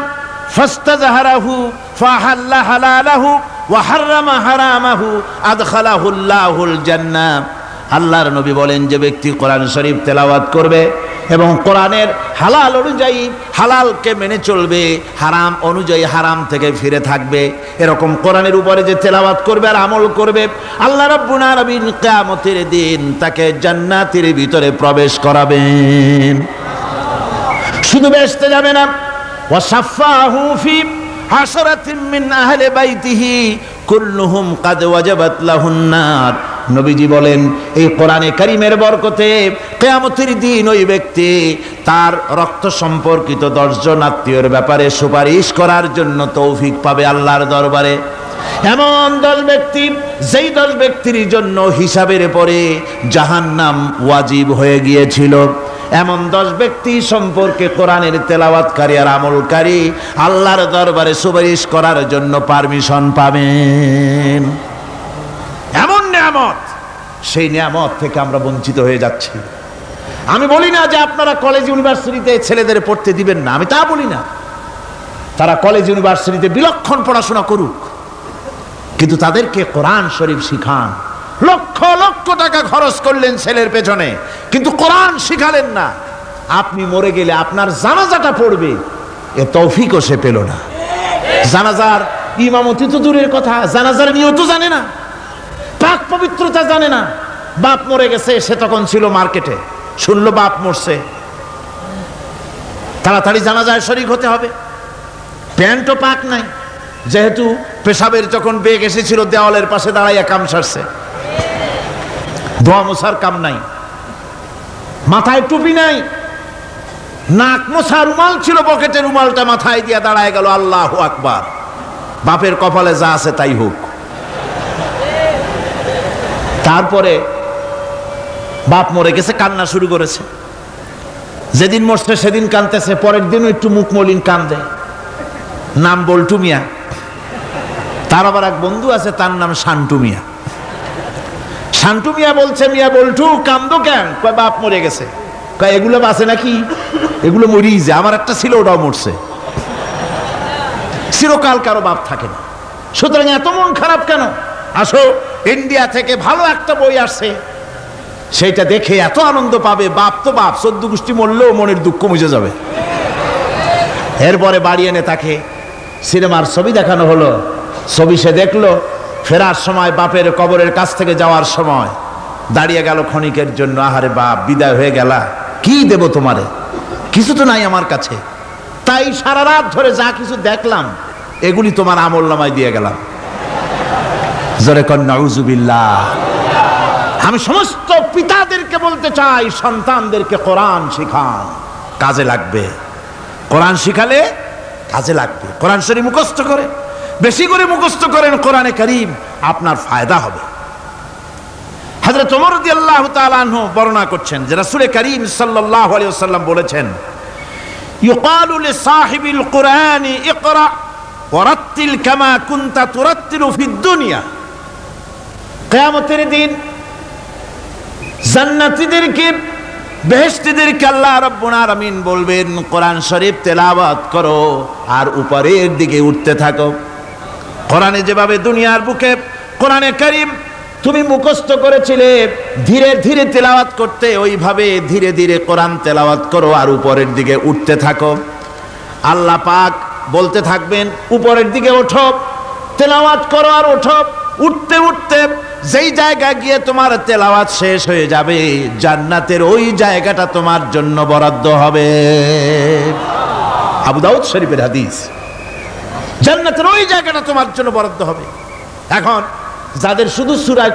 ফাস্তাযহারাহু ফাহাল্লা হালালাহু ওয়া হাররামা হারামাহু আদখালাহুল্লাহুল জান্নাহ। আল্লাহর নবী বলেন, যে ব্যক্তি কোরআন শরীফ তেলাওয়াত করবে এবং কোরআনের হালাল অনুযায়ী হালালকে মেনে চলবে, হারাম অনুযায়ী হারাম থেকে ফিরে থাকবে, এরকম কোরআনের উপরে যে তেলাওয়াত করবে আর আমল করবে, আল্লাহ রাব্বুল আলামিন কিয়ামতের দিন তাকে জান্নাতের ভিতরে প্রবেশ করাবেন। শুধু বেহেশতে যাবে না, ওয়া শাফাহু ফি হাশরাতিন মিন আহলি বাইতিহি কুল্লুহুম কাদ ওয়াজাবাত লাহুন নার। নবীজি বলেন এই কোরআনে কারীমের বরকতে কিয়ামতের দিন ওই ব্যক্তি তার রক্ত সম্পর্কিত 10 জন আত্মীয়ের ব্যাপারে সুপারিশ করার জন্য তৌফিক পাবে আল্লাহর দরবারে। এমন 10 ব্যক্তি, যেই 10 ব্যক্তির জন্য হিসাবের পরে জাহান্নাম ওয়াজিব হয়ে গিয়েছিল, এমন 10 ব্যক্তি সম্পর্কে কোরআনের তেলাওয়াতকারী আর আমলকারী আল্লাহর দরবারে সুপারিশ করার জন্য পারমিশন পাবেন। এমন নিয়ামত, সেই নিয়ামত থেকে আমরা বঞ্চিত হয়ে যাচ্ছি। আমি বলি না যে আপনারা কলেজ ইউনিভার্সিটিতে ছেলেদের পড়তে দিবেন না, আমি তা বলি না। তারা কলেজ ইউনিভার্সিটিতে বিলক্ষণ পড়াশোনা করুক, কিন্তু তাদেরকে কোরআন শরীফ শিখান। লক্ষ লক্ষ টাকা খরচ করলেন ছেলের পেছনে, কিন্তু কোরআন শিখালেন না। আপনি মরে গেলে আপনার জানাজাটা পড়বে, এ তৌফিকও সে পেল না। জানাজার ইমামতি তো দূরের কথা, জানাজার নিয়ত জানে না, পাক পবিত্রতা জানে না। বাপ মরে গেছে, সে তখন ছিল মার্কেটে, শুনলো বাপ মরছে, তাড়াতাড়ি জানাজায় শরীক হতে হবে। প্যান্টও পাক নাই, যেহেতু পেশাবের যখন বেগ এসেছিল দেওয়ালের পাশে দাঁড়াইয়া কাম সারছে, দোয়া মোছার কাম নাই, মাথায় টুপি নাই, নাক মোছা রুমাল ছিল পকেটে, রুমালটা মাথায় দিয়া দাঁড়ায় গেল। আল্লাহু আকবার। বাপের কপালে যা আছে তাই হোক। তারপরে বাপ মরে গেছে, কান্না শুরু করেছে। যেদিন মরছে সেদিন কানতেছে, পরের দিনও একটু মুখ মলিন কান্দে। নাম বল্টু মিয়া। তার আবার এক বন্ধু আছে, তার নাম শান্টু মিয়া। শান্টু মিয়া বলছে, মিয়া বল্টু কান্দো কেন? কয় বাপ মরে গেছে। কয় এগুলো বাঁচে নাকি? এগুলো মরিই যায়, আমার একটা ছিল ওটাও মরছে। চিরকাল কারো বাপ থাকে না, সুতরাং এত মন খারাপ কেন? আসো, ইন্ডিয়া থেকে ভালো একটা বই আসছে, সেইটা দেখে এত আনন্দ পাবে। বাপ তো বাপ, 14 গোষ্ঠী মরলেও মনের দুঃখ মুছে যাবে। এরপরে বাড়ি এনে তাকে সিনেমার ছবি দেখানো হলো। ছবি সে দেখলো, ফেরার সময় বাপের কবরের কাছ থেকে যাওয়ার সময় দাঁড়িয়ে গেল ক্ষণিকের জন্য। আহারে বাপ, বিদায় হয়ে গেলা, কি দেব তোমারে? কিছু তো নাই আমার কাছে, তাই সারা রাত ধরে যা কিছু দেখলাম এগুলি তোমার আমল নামায় দিয়ে গেলাম। জোরে কর নাউজুবিল্লাহ। আমি সমস্ত পিতাদেরকে বলতে চাই, সন্তানদেরকে কোরআন শিখান, কাজে লাগবে। কোরআন শিখালে কাজে লাগবে। কোরআন শরীফ মুখস্থ করে, বেশি করে মুখস্থ করেন কোরআনে কারীম, আপনার ফায়দা হবে। হযরত ওমর রাদিয়াল্লাহু তাআলা আনহু বর্ণনা করছেন যে রাসূল কারীম সাল্লাল্লাহু আলাইহি ওয়াসাল্লাম বলেছেন, ইউকালু লিসাহিবিল কুরআনি ইকরা ওয়ারাত্তিল কামা কুনতা তুরাত্তিলু ফিদ দুনিয়া। কিয়ামতের দিন জান্নাতীদেরকে, বেহেশতীদেরকে আল্লাহ রাব্বুল আলামিন বলবেন, কোরআন শরীফ তেলাওয়াত করো আর উপরের দিকে উঠতে থাকো। কোরআনে যেভাবে দুনিয়ার বুকে কোরআনে কারীম তুমি মুখস্থ করেছিলে, ধীরে ধীরে তেলাওয়াত করতে, ওইভাবে ধীরে ধীরে কোরআন তেলাওয়াত করো আর উপরের দিকে উঠতে থাকো। আল্লাহ পাক বলতে থাকবেন, উপরের দিকে ওঠো, তেলাওয়াত করো আর ওঠো। উঠতে উঠতে যেই জায়গায় গিয়ে তোমার তেলাওয়াত শেষ হয়ে যাবে, জান্নাতের ওই জায়গাটা তোমার জন্য বরাদ্দ হবে। আবু দাউদ শরীফের হাদিস। জান্নাতের ওই জায়গাটা তোমার জন্য বরাদ্দ হবে। এখন যাদের শুধু সূরা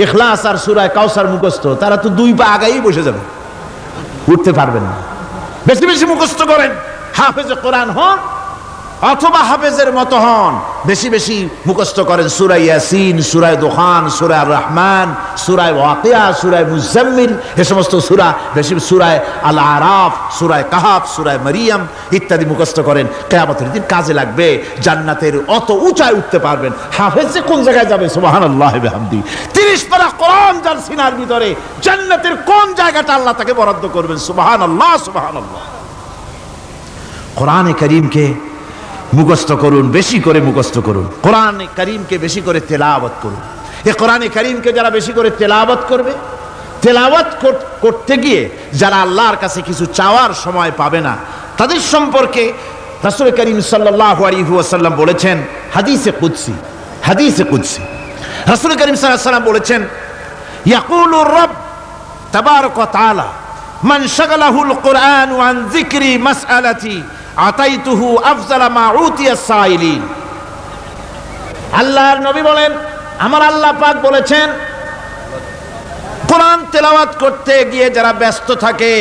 ইখলাস আর সূরা কাউসার মুখস্থ, তারা তো 2 পা আগাই বসে যাবে, উঠতে পারবেন না। বেশি বেশি মুখস্থ করেন, হাফেজে কোরআন হন অথবা হাফেজের মতো হন। বেশি বেশি মুখস্থ করেন সূরা ইয়াসিন, সূরা দুখান, সূরা আর রহমান, সূরা ওয়াকিয়া, সূরা মুজাম্মিল, এই সমস্ত সূরা, বেশি সূরা আল আরাফ, সূরা কাহাফ, সূরা মারিয়াম ইত্যাদি মুখস্থ করেন। কিয়ামতের দিন কাজে লাগবে। জান্নাতের অত উঁচায় উঠতে পারবেন। হাফেজ যে কোন জায়গায় যাবে, সুবহানাল্লাহ ওয়া বিহামদি, 30 পারা কোরআন যার সিনার ভিতরে, জান্নাতের কোন জায়গাটা আল্লাহ তাকে বরাদ্দ করবেন। সুবহানাল্লাহ, সুবহানাল্লাহ। কোরআনে কারীমকে মুখস্থ করুন, বেশি করে মুখস্থ করুন। কোরআনে কারীমকে বেশি করে তেলাওয়াত করুন। এই কোরআনে কারীমকে যারা বেশি করে তেলাওয়াত করবে, তেলাওয়াত করতে গিয়ে যারা আল্লাহর কাছে কিছু চাওয়ার সময় পাবে না, তাদের সম্পর্কে রাসূল কারীম সাল্লাল্লাহু আলাইহি ওয়াসাল্লাম বলেছেন হাদিসে কুদসি। হাদিসে কুদসি রাসূল কারীম সাল্লাল্লাহু আলাইহি ওয়াসাল্লাম বলেছেন, ইয়াকুলু রাব তাবারাক ওয়া তাআলা মান শাগালাহুল কুরআন আন যিকরি মাসআলাতি আতাইতুহু আফজালা মা উতিয়াস সাইলিন। আল্লাহর নবী বলেন, আমার আল্লাহ পাক বলেছেন, কোরআন তেলাওয়াত করতে গিয়ে যারা ব্যস্ত থাকে,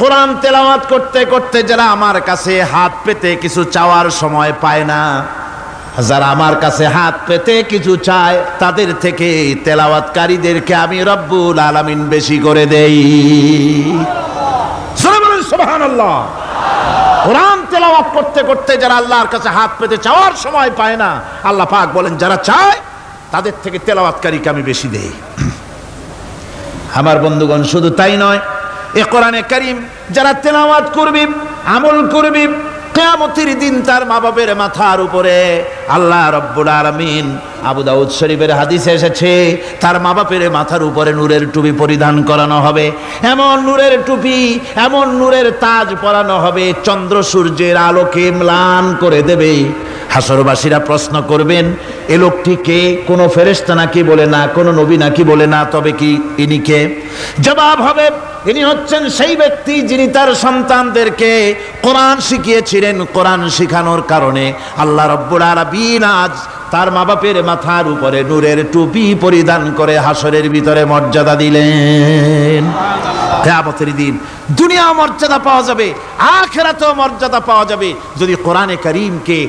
কোরআন তেলাওয়াত করতে করতে যারা আমার কাছে হাত পেতে কিছু চাওয়ার সময় পায় না, যারা আমার কাছে হাত পেতে কিছু চায়, তাদের থেকে তেলাওয়াতকারীদেরকে আমি রব্বুল আলামিন বেশি করে দেই। সুবহানাল্লাহ। কোরআন তেলাওয়াত করতে করতে যারা আল্লাহর কাছে হাত পেতে চাওয়ার সময় পায় না, আল্লাহ পাক বলেন যারা চায় তাদের থেকে তেলাওয়াতকারীকে আমি বেশি দেই। আমার বন্ধুগণ, শুধু তাই নয়, এ কোরআনে কারীম যারা তেলাওয়াত করবে, আমল করবে, কিয়ামতের দিন তার মা বাপের মাথার উপরে আল্লাহ রাব্বুল আলামিন, আবু দাউদ শরীফের হাদিসে এসেছে, তার মা বাপের মাথার উপরে নূরের টুপি পরিধান করানো হবে। এমন নূরের টুপি, এমন নূরের তাজ পরানো হবে, চন্দ্র সূর্যের আলোকে ম্লান করে দেবে। হাসরবাসীরা প্রশ্ন করবেন, এ লোকটি কে? কোনো ফেরেশতা নাকি? বলে না। কোনো নবী নাকি? বলে না। তবে কি ইনি কে? জবাব হবে, ইনি হচ্ছেন সেই ব্যক্তি যিনি তার সন্তানদেরকে কোরআন শিখিয়েছিলেন। কোরআন শিখানোর কারণে আল্লাহ রাব্বুল আলামিন আজ তার মা বাপের মাথার উপরে নূরের টুপি পরিধান করে হাসরের ভিতরে মর্যাদা দিলেন। কিয়ামতের দিন দুনিয়া মর্যাদা পাওয়া যাবে, আখিরাতেও মর্যাদা পাওয়া যাবে যদি কোরআনে কারীমকে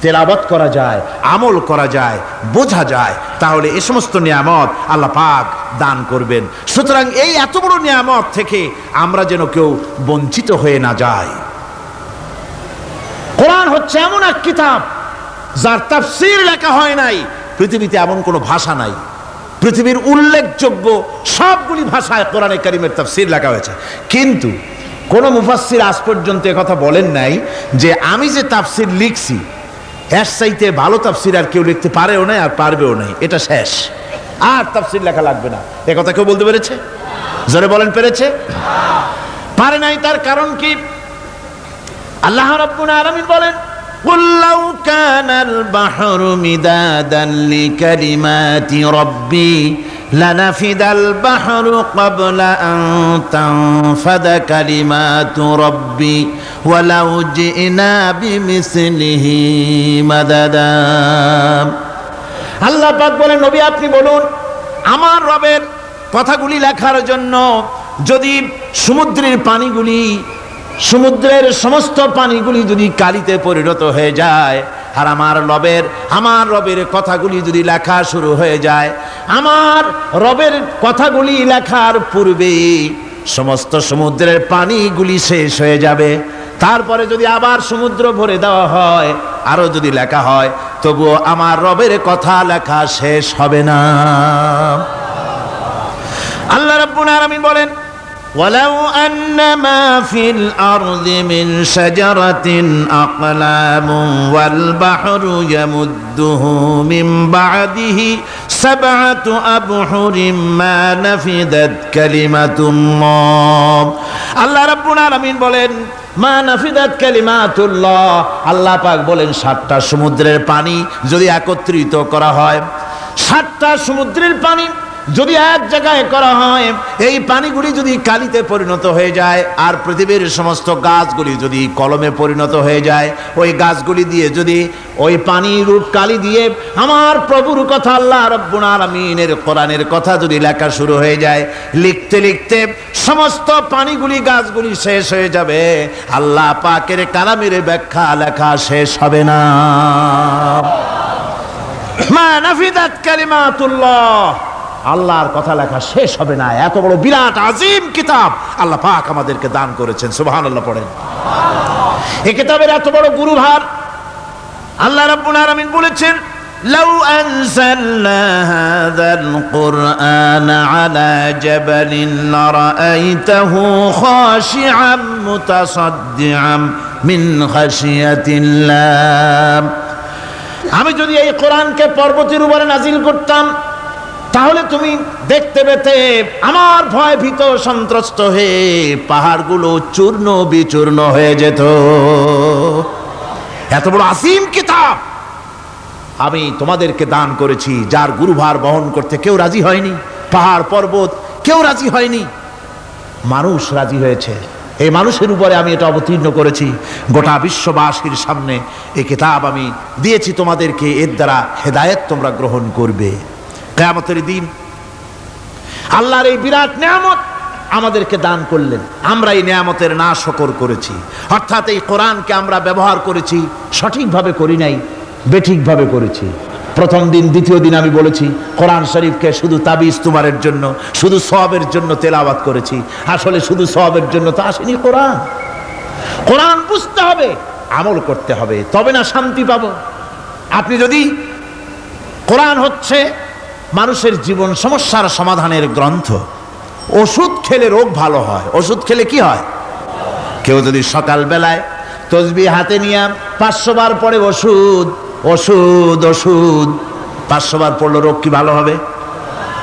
তেলাওয়াত করা যায়, আমল করা যায়, বোঝা যায়, তাহলে এই সমস্ত নিয়ামত আল্লাহ পাক দান করবেন। সুতরাং এই এত বড় নিয়ামত থেকে আমরা যেন কেউ বঞ্চিত হয়ে না যাই। কোরআন হচ্ছে এমন এক কিতাব যার তাফসীর লেখা হয় নাই। পৃথিবীতে এমন কোনো ভাষা নাই, পৃথিবীর উল্লেখযোগ্য সবগুলি ভাষায় কোরআনে কারীমের তাফসীর লেখা হয়েছে, কিন্তু কোন মুফাসসির আজ পর্যন্ত কথা বলেন নাই যে আমি যে তাফসীর লিখছি এর চাইতে ভালো তাফসীর আর কেউ লিখতে পারেও না, আর পারবেও নাই, এটা শেষ, আর তাফসীর লেখা লাগবে না। এ কথা কেউ বলতে পেরেছে? জোরে বলেন, পেরেছে? পারে নাই। তার কারণ কি? আল্লাহ রাব্বুল আলামিন বলেন, قُلْ لَوْ كَانَ الْبَحْرُ مِدَادًا لِكَلِمَاتِ رَبِّي لَنَفِدَ الْبَحْرُ قَبْلَ أَن تَنفَدَ كَلِمَاتُ رَبِّي وَلَوْ جِئْنَا بِمِثْلِهِ مَدَدًا। আল্লাহ পাক বলেন, নবী আপনি বলুন, আমার রবের কথাগুলি লেখার জন্য যদি সমুদ্রের পানিগুলি, সমুদ্রের সমস্ত পানিগুলি যদি কালিতে পরিণত হয়ে যায়, আর আমার রবের কথাগুলি যদি লেখা শুরু হয়ে যায়, আমার রবের কথাগুলি লেখার পূর্বে সমস্ত সমুদ্রের পানিগুলি শেষ হয়ে যাবে। তারপরে যদি আবার সমুদ্র ভরে দেওয়া হয়, আরো যদি লেখা হয়, তবুও আমার রবের কথা লেখা শেষ হবে না। আল্লাহ রাব্বুল আলামিন বলেন, وَلَوْ أَنَّ مَا فِي الْأَرْضِ مِنْ شَجَرَةٍ أَقْلَامٌ وَالْبَحْرُ يَمُدُّهُ مِنْ بَعْدِهِ سَبْعَةُ أَبْحُرٍ مَا نَفِدَتْ كَلِمَةُ اللَّهِ। আল্লাহ রাব্বুল আলামিন বলেন, মা নাফিদাত কালিমাতুল্লাহ। আল্লাহ পাক বলেন, 7টা সমুদ্রের পানি যদি একত্রিত করা হয়, 7টা সমুদ্রের পানি যদি এক জায়গায় করা হয়, এই পানিগুলি যদি কালিতে পরিণত হয়ে যায়, আর পৃথিবীর সমস্ত গাছগুলি যদি কলমে পরিণত হয়ে যায়, ওই গাছগুলি দিয়ে যদি ওই পানি রূপ কালি দিয়ে আমার প্রভুর কথা, আল্লাহ রাব্বুল আলামিনের কোরআনের কথা যদি লেখা শুরু হয়ে যায়, লিখতে লিখতে সমস্ত পানিগুলি, গাছগুলি শেষ হয়ে যাবে, আল্লাহ পাকের কালামের ব্যাখ্যা লেখা শেষ হবে না। মা নাফিদাত কালিমাতুল্লাহ, আল্লাহর কথা লেখা শেষ হবে না। এত বড় বিরাট আজিম কিতাব আল্লাহ পাক আমাদেরকে দান করেছেন। সুবহানাল্লাহ পড়েন। এই কিতাবের এত বড় গুরুভার আল্লাহ রাব্বুল আলামিন বলেছেন, লাউ আনজালনা হাযাল কুরআন আলা জাবালিন লারাআইতাহু খাশিআম মুতাসাদ্দিআম মিন খাশিয়াতিল্লাহ। আমি যদি এই কোরআনকে পর্বতের উপরে নাজিল করতাম, তাহলে তুমি দেখতে পেতে আমার ভয় ভীত সন্ত্রস্ত হয়ে পাহাড়গুলো চূর্ণ বিচূর্ণ হয়ে যেত। এত বড় আসিম কিতাব আমি তোমাদেরকে দান করেছি, যার গুরুভার বহন করতে কেউ রাজি হয়নি, পাহাড় পর্বত কেউ রাজি হয়নি, মানুষ রাজি হয়েছে। এই মানুষের উপরে আমি এটা অবতীর্ণ করেছি, গোটা বিশ্ববাসীর সামনে এই কিতাব আমি দিয়েছি তোমাদেরকে, এর দ্বারা হেদায়েত তোমরা গ্রহণ করবে। কিয়ামতের দিন আল্লাহর এই বিরাট নিয়ামত আমাদেরকে দান করলেন, আমরা এই নিয়ামতের না শকর করেছি, অর্থাৎ এই কোরআনকে আমরা ব্যবহার করেছি সঠিকভাবে করি নাই, বেঠিকভাবে করেছি। প্রথম দিন দ্বিতীয় দিন আমি বলেছি কোরআন শরীফকে শুধু তাবিজ তুমারের জন্য, শুধু সওয়াবের জন্য তেলাওয়াত করেছি। আসলে শুধু সওয়াবের জন্য তো আসেনি কোরআন। কোরআন বুঝতে হবে, আমল করতে হবে, তবে না শান্তি পাবো। আপনি যদি কোরআন হচ্ছে মানুষের জীবন সমস্যার সমাধানের গ্রন্থ, ওষুধ খেলে রোগ ভালো হয়। ওষুধ খেলে কি হয়? কেউ যদি সকাল বেলায় তসবিহ হাতে নিয়ে 500 বার পড়ে ওষুধ ওষুধ ওষুধ, 500 বার পড়লো, রোগ কি ভালো হবে?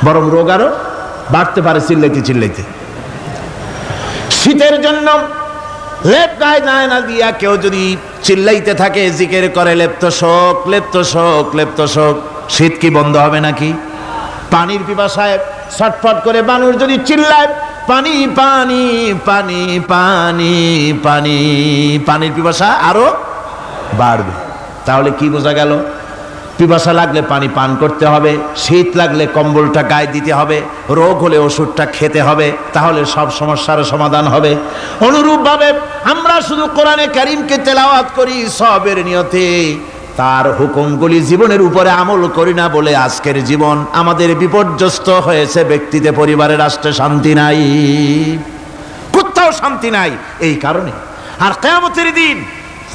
বরং রোগ আরো বাড়তে পারে চিল্লাইতে চিল্লাইতে। শীতের জন্য লেপ গায়ে গায়ে না দিয়া কেউ যদি চিল্লাইতে থাকে, জিকির করে লেপ্ত শোক লেপ্ত শোক লেপ্ত শোক, শীত কি বন্ধ হবে নাকি? পানির পিপাসায় ছটফট করে মানুষ যদি চিল্লায় পানি পানি পানি পানি পানি, পানির পিপাসা আরো বাড়বে। তাহলে কি বোঝা গেল? পিপাসা লাগলে পানি পান করতে হবে, শীত লাগলে কম্বলটা গায়ে দিতে হবে, রোগ হলে ওষুধটা খেতে হবে, তাহলে সব সমস্যার সমাধান হবে। অনুরূপভাবে আমরা শুধু কোরআনে কারীমকে তেলাওয়াত করি সওয়াবের নিয়তে, তার হুকুমগুলি জীবনের উপরে আমল করি না বলে আজকের জীবন আমাদের বিপর্যস্ত হয়েছে। ব্যক্তিতে, পরিবারে, রাষ্ট্রে শান্তি নাই, কোথাও শান্তি নাই এই কারণে। আর কিয়ামতের দিন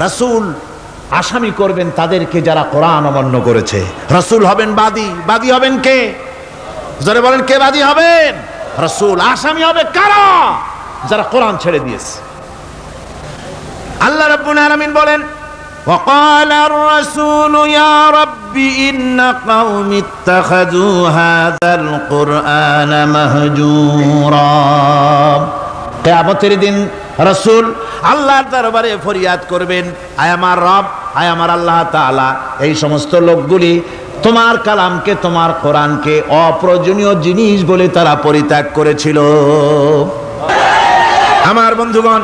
রাসূল আসামি করবেন তাদেরকে যারা কোরআন অমান্য করেছে। রাসূল হবেন বাদী। বাদী হবেন কে? যারা বলেন কে বাদী হবেন? রাসূল। আসামি হবে কারা? যারা কোরআন ছেড়ে দিয়েছে। আল্লাহ রাব্বুল আলামিন বলেন وقال الرسول يا رب إن قوم اتخذوا هذا القرآن مهجورا। কিয়ামতের দিন রাসূল আল্লাহর দরবারে ফরিয়াদ করবেন, আয় আমার রব, আয় আমার আল্লাহ তাআলা, এই সমস্ত লোকগুলি তোমার কালামকে, তোমার কোরআনকে অপ্রয়োজনীয় জিনিস বলে তারা পরিত্যাগ করেছিল। আমার বন্ধুগণ,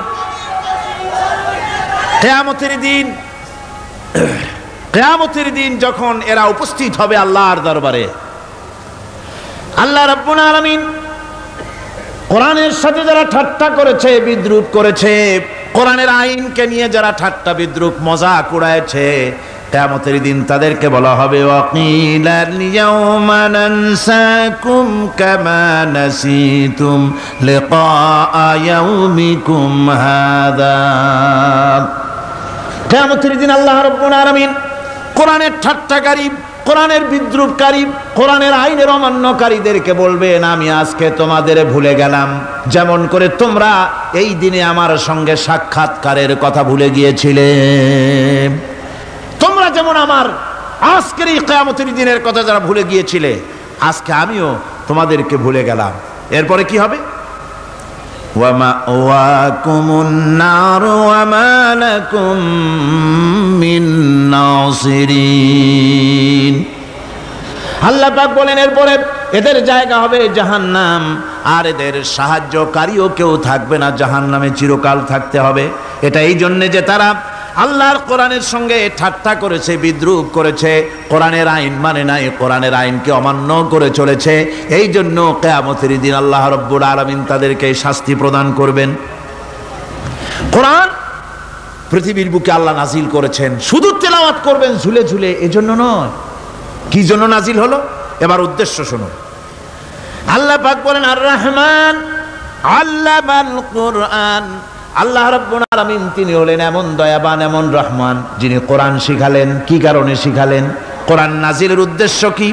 কিয়ামতের দিন যখন এরা উপস্থিত হবে আল্লাহর দরবারে, আল্লাহ রাব্বুল আলামিন কোরআনের সাথে যারা ঠাট্টা করেছে, বিদ্রূপ করেছে, কোরআনের আইনকে নিয়ে যারা ঠাট্টা বিদ্রূপ মজাক উড়াইছে, কিয়ামতের দিন তাদেরকে বলা হবে ওয়াকিলাল ইয়াউমা নানসাকুম কামা নাসিতুম লিকা ইয়াউমিকুম হাযা। কিয়ামতের দিন আল্লাহ রাব্বুল আলামিন কোরআনের ঠাট্টাকারী, কোরআনের বিদ্রূপকারী, কোরআনের আইনের অমান্যকারীদেরকে বলবেন আমি আজকে তোমাদের ভুলে গেলাম, যেমন করে তোমরা এই দিনে আমার সঙ্গে সাক্ষাৎকারের কথা ভুলে গিয়েছিলে। তোমরা যেমন আমার আজকের এই কিয়ামতের দিনের কথা যারা ভুলে গিয়েছিলে, আজকে আমিও তোমাদেরকে ভুলে গেলাম। এরপরে কি হবে? ওয়ামাওয়াকুমুন নার ওয়ামা লাকুম মিন নাসিরিন। আল্লাহ পাক বলেন এরপরে এদের জায়গা হবে জাহান্নাম, আর এদের সাহায্যকারীও কেউ থাকবে না, জাহান্নামে চিরকাল থাকতে হবে। এটা এই জন্য যে তারা আল্লাহর কোরআনের সঙ্গে ঠাট্টা করেছে, বিদ্রূপ করেছে, কোরআনের আইন মানে নাই, কোরআনের আইনকে অমান্য করে চলেছে। এই জন্য কিয়ামতের দিন আল্লাহ রাব্বুল আলামিন তাদেরকে শাস্তি প্রদান করবেন। কোরআন পৃথিবীর বুকে আল্লাহ নাজিল করেছেন, শুধু তেলাওয়াত করবেন ঝুলে ঝুলে, এজন্য নয়। কি জন্য নাজিল হলো? এবার উদ্দেশ্য শুনুন। আল্লাহ পাক বলেন আর রহমান আল্লামাল কোরআন। আল্লাহ রাব্বুল আলামিন তিনি হলেন এমন দয়াবান, এমন রহমান, যিনি কোরআন শিখালেন। কি কারণে শিখালেন? কোরআন নাজিলের উদ্দেশ্য কি?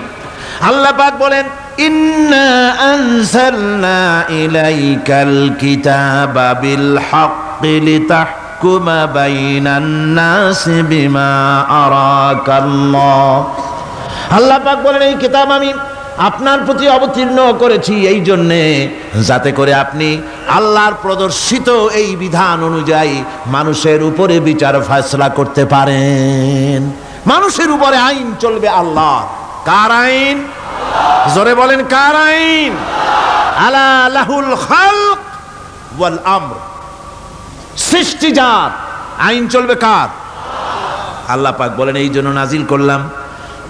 আল্লাহ পাক বলেন ইন্না আনজালনা ইলাইকাল কিতাবা বিল হাক্কি লিতাহকুমা বাইনান নাসি বিমা আরাকাল্লাহ। আল্লাহ পাক বলেন এই কিতাব আমি আপনার প্রতি অবতীর্ণ করেছি এই জন্যে যাতে করে আপনি আল্লাহর প্রদর্শিত এই বিধান অনুযায়ী মানুষের উপরে বিচার ফয়সালা করতে পারেন। মানুষের উপরে আইন চলবে আল্লাহ। কার আইন? জোরে বলেন কার আইন? আলা লাহুল খালক ওয়াল আমর। সৃষ্টিজাত, আইন চলবে কার? আল্লাহ পাক বলেন এই জন্য নাজিল করলাম,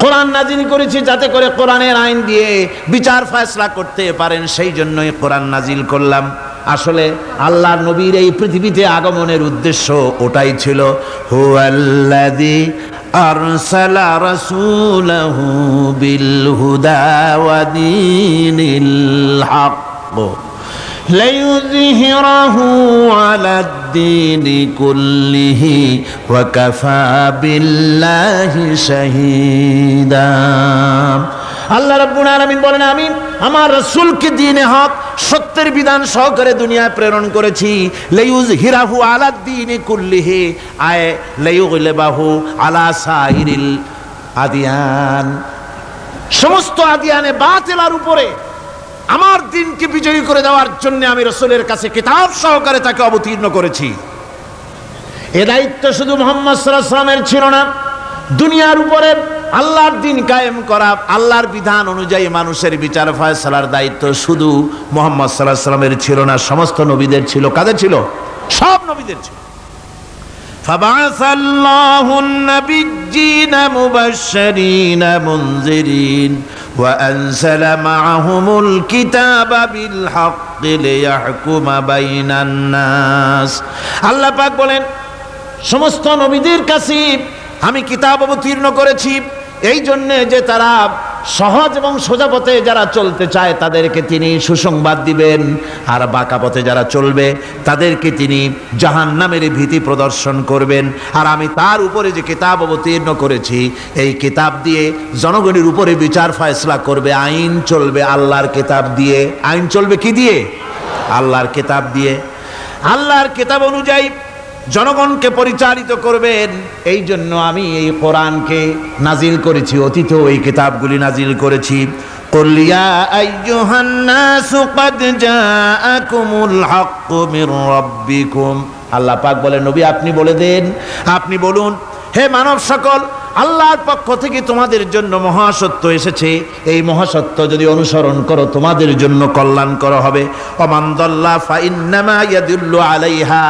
কোরআন নাজিল করেছি যাতে করে কোরআনের আইন দিয়ে বিচার ফয়সালা করতে পারেন, সেই জন্যই কোরআন নাজিল করলাম। আসলে আল্লাহর নবীর এই পৃথিবীতে আগমনের উদ্দেশ্য ওটাই ছিল, হুয়াল্লাযী আরসালা রাসূলাহু বিল হুদা ওয়া দীনিল হক লিইয়ুযহিরাহু আলাদ-দীনি কুল্লিহি ওয়া কাফা বিল্লাহি শাহীদা। আল্লাহ রাব্বুল আলামিন বলেন আমি আমার রাসূলকে দ্বীনে হক সত্যের বিধান সহকারে দুনিয়ায় প্রেরণ করেছি। লিইয়ুযহিরাহু আলাদ-দীনি কুল্লিহি আয় লিইয়ুগলিবাহু আলা সাইরিল আদিয়ান, সমস্ত আদিয়ানে বাতিলার উপরে আমার দ্বীনকে বিজয়ী করে দেওয়ার জন্য আমি রাসূলের কাছে কিতাব সহকারে তাকে অবতীর্ণ করেছি। এ দায়িত্ব শুধু মুহাম্মদ সাল্লাল্লাহু আলাইহি ওয়াসাল্লামের ছিল না, দুনিয়ার উপরে আল্লাহর দ্বীন কায়েম করা, আল্লাহর বিধান অনুযায়ী মানুষের বিচার ফয়সালার দায়িত্ব শুধু মুহাম্মদ সাল্লাল্লাহু আলাইহি ওয়াসাল্লামের ছিল না, সমস্ত নবীদের ছিল। কাদের ছিল? সব নবীদের ছিল। ফাবাআসাল্লাহু আন-নাবিয়্যিনা মুবাশশিরিনা মুনযিরিন ওয়া আনজালা মা'আহুমুল কিতাবা বিল হাক্কি লিয়াহকুমা বাইনান নাস। আল্লাহ পাক বলেন সমস্ত নবীদের কাছে আমি কিতাব অবতীর্ণ করেছি এই জন্য যে তারা সহজ এবং সোজা পথে যারা চলতে চায় তাদেরকে তিনি সুসংবাদ দিবেন, আর বাঁকা পথে যারা চলবে তাদেরকে তিনি জাহান্নামের ভীতি প্রদর্শন করবেন। আর আমি তার উপরে যে কিতাব অবতীর্ণ করেছি এই কিতাব দিয়ে জনগণের উপরে বিচার ফয়সালা করবে, আইন চলবে আল্লাহর কিতাব দিয়ে। আইন চলবে কি দিয়ে? আল্লাহর কিতাব দিয়ে। আল্লাহর কিতাব অনুযায়ী জনগণকে পরিচালিত করবেন, এই জন্য আমি এই কোরআনকে নাজিল করেছি, অতীতেও এই কিতাবগুলি নাজিল করেছি। কুল ইয়া আইয়ুহান নাসু ক্বাদ জাআকুমুল হাক্কু মির রাব্বিকুম। আল্লাহ পাক বলেন নবী আপনি বলে দেন, আপনি বলুন হে মানব সকল, আল্লাহর পক্ষ থেকে তোমাদের জন্য মহাসত্য এসেছে, এই মহাসত্য যদি অনুসরণ করো তোমাদের জন্য কল্যাণকর হবে। ওমান দাল্লা ফাইন্নামা ইয়াদুল্লু আলাইহা,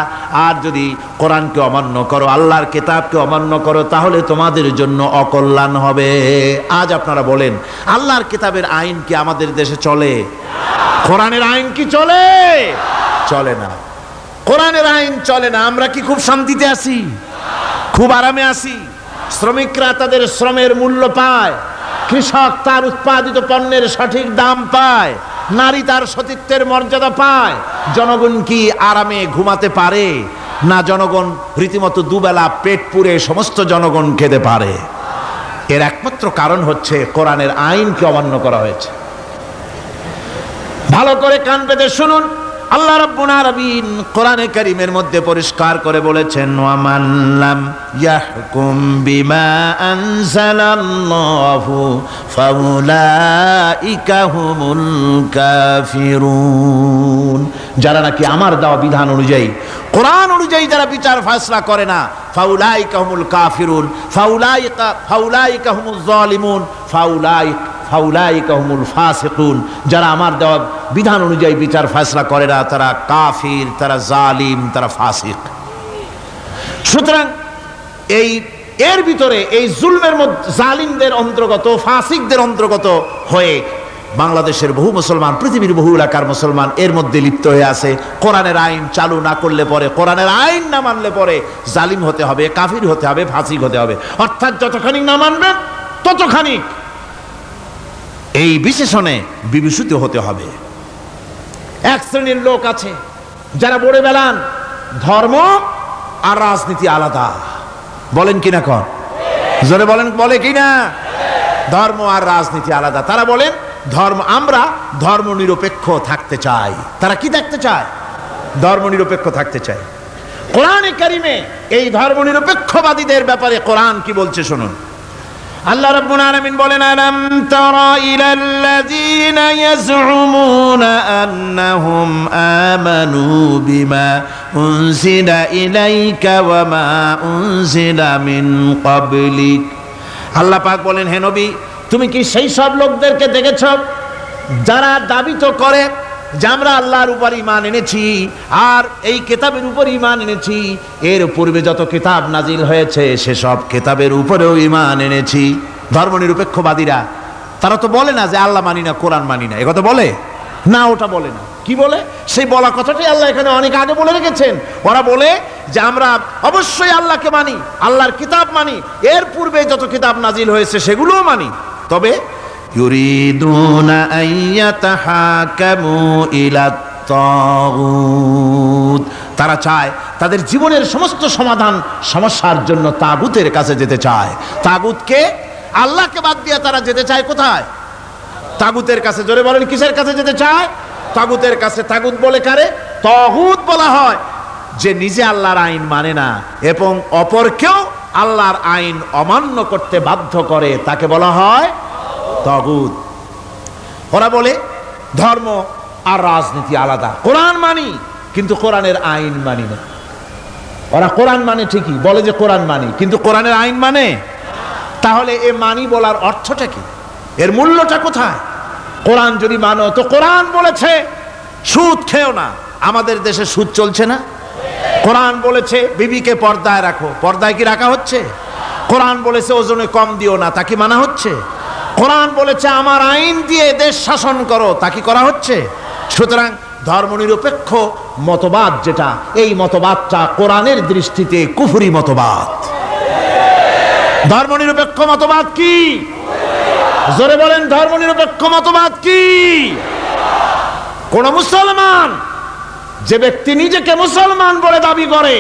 আর যদি কোরআনকে অমান্য করো, আল্লাহর কিতাবকে অমান্য করো, তাহলে তোমাদের জন্য অকল্যাণ হবে। আজ আপনারা বলেন আল্লাহর কিতাবের আইন কি আমাদের দেশে চলে? কোরআনের আইন কি চলে? চলে না। কোরআনের আইন চলে না। আমরা কি খুব শান্তিতে আছি? খুব আরামে আছি? শ্রমিকরা তাদের শ্রমের মূল্য পায়, কৃষক তার উৎপাদিত পণ্যের সঠিক দাম পায়, নারী তার সতীত্বের মর্যাদা পায়, জনগণ কি আরামে ঘুমাতে পারে? না, জনগণ রীতিমতো দুবেলা পেট পুরে সমস্ত জনগণ খেতে পারে। এর একমাত্র কারণ হচ্ছে কোরআনের আইনকে অমান্য করা হয়েছে। ভালো করে কান পেতে শুনুন, আল্লাহ রাব্বুল আলামিন কোরআনে কারীমের মধ্যে পরিষ্কার করে বলেছেন ওয়া মান লাম ইয়াহকুম বিমা আনজালাল্লাহু ফাউলাইকা হুমুল কাফিরুন। যারা নাকি আমার দেওয়া বিধান অনুযায়ী, কোরআন অনুযায়ী যারা বিচার ফয়সালা করে না, ফাউলাইকা হুমুল কাফিরুন, ফাউলাইকা হুমুজ জালিমুন, ফাউলাইকা হুমুল ফাসিকুন। যারা আমার দেওয়া বিধান অনুযায়ী বিচার ফয়সালা করে না তারা কাফির, তারা জালিম, তারা ফাসিক। সুতরাং এর ভিতরে এই জুলমের মধ্যে জালিমদের অন্তর্গত, ফাসিকদের অন্তর্গত হয়ে বাংলাদেশের বহু মুসলমান, পৃথিবীর বহু এলাকার মুসলমান এর মধ্যে লিপ্ত হয়ে আছে। কোরআনের আইন চালু না করলে পরে, কোরআনের আইন না মানলে পরে জালিম হতে হবে, কাফির হতে হবে, ফাসিক হতে হবে। অর্থাৎ যতখানি না মানবেন ততখানি এই বিশেষণে বিভূষিত হতে হবে। এক শ্রেণীর লোক আছে যারা বলে বেড়ান ধর্ম আর রাজনীতি আলাদা। বলেন কিনা? কন জোরে বলেন, বলে কিনা? ধর্ম আর রাজনীতি আলাদা। তারা বলেন আমরা ধর্ম নিরপেক্ষ থাকতে চাই। তারা কি থাকতে চায়? ধর্ম নিরপেক্ষ থাকতে চায়। কোরআনে কারিমে এই ধর্ম নিরপেক্ষবাদীদের ব্যাপারে কোরআন কি বলছে শুনুন। আল্লাহ রাব্বুল আলামিন বলেন আলাম তারা ইলাল্লাযীনা ইয়াজউমুনা আন্নাহুম আমানু বিমা উনজিলা ইলাইকা ওয়া মা উনজিলা মিন ক্বাবলিক। আল্লাহ পাক বলেন হে নবী তুমি কি সেই সব লোকদেরকে দেখেছ যারা দাবি তো করে যে আমরা আল্লাহর উপর ঈমান এনেছি আর এই কিতাবের উপর ঈমান এনেছি, এর পূর্বে যত কিতাব নাজিল হয়েছে সেসব কিতাবের উপরেও ঈমান এনেছি। ধর্মনিরপেক্ষবাদীরা তারা তো বলে না যে আল্লাহ মানি না, কোরআন মানি না, একথা বলে না, ওটা বলে না। কি বলে? সেই বলা কথাটাই আল্লাহ এখানে অনেক আগে বলে রেখেছেন। ওরা বলে যে আমরা অবশ্যই আল্লাহকে মানি, আল্লাহর কিতাব মানি, এর পূর্বে যত কিতাব নাজিল হয়েছে সেগুলোও মানি, তবে ইউরিদুনা আইয়াতাহাকামু ইলাত তাগুত, তারা চায় তাদের জীবনের সমস্ত সমাধান সমস্যার জন্য তাগুতের কাছে যেতে চায়। তাগুতকে, আল্লাহকে বাদ দিয়ে তারা যেতে চায় কোথায়? তাগুতের কাছে। জোরে বলেন, কিসের কাছে যেতে চায়? তাগুতের কাছে। তাগুত বলে কারে? তাগুত বলা হয় যে নিজে আল্লাহর আইন মানে না এবং অপরকেও আল্লাহর আইন অমান্য করতে বাধ্য করে, তাকে বলা হয় তাগুত। ওরা বলে ধর্ম আর রাজনীতি আলাদা, কোরআন মানি কিন্তু কোরআনের আইন মানি না। ওরা কোরআন মানে ঠিকই, বলে যে কোরআন মানি, কিন্তু কোরআনের আইন মানে। তাহলে এ মানি বলার অর্থটা কি? এর মূল্যটা কোথায়? কোরআন যদি মানো তো কোরআন বলেছে সুদ খেও না, আমাদের দেশে সুদ চলছে না? কোরআন বলেছে বিবিকে পর্দায় রাখো, পর্দায় কি রাখা হচ্ছে? কোরআন বলেছে ওজনে কম দিও না, তা কি মানা হচ্ছে? কোরআন বলেছে আমার আইন দিয়ে দেশ শাসন করো, তা কি করা হচ্ছে? সুতরাং ধর্মনিরপেক্ষ মতবাদ যেটা, এই মতবাদটা কোরআনের দৃষ্টিতে কুফরি মতবাদ। ধর্মনিরপেক্ষ মতবাদ কি? জোরে বলেন, ধর্মনিরপেক্ষ মতবাদ কি? কোন মুসলমান, যে ব্যক্তি নিজেকে মুসলমান বলে দাবি করে,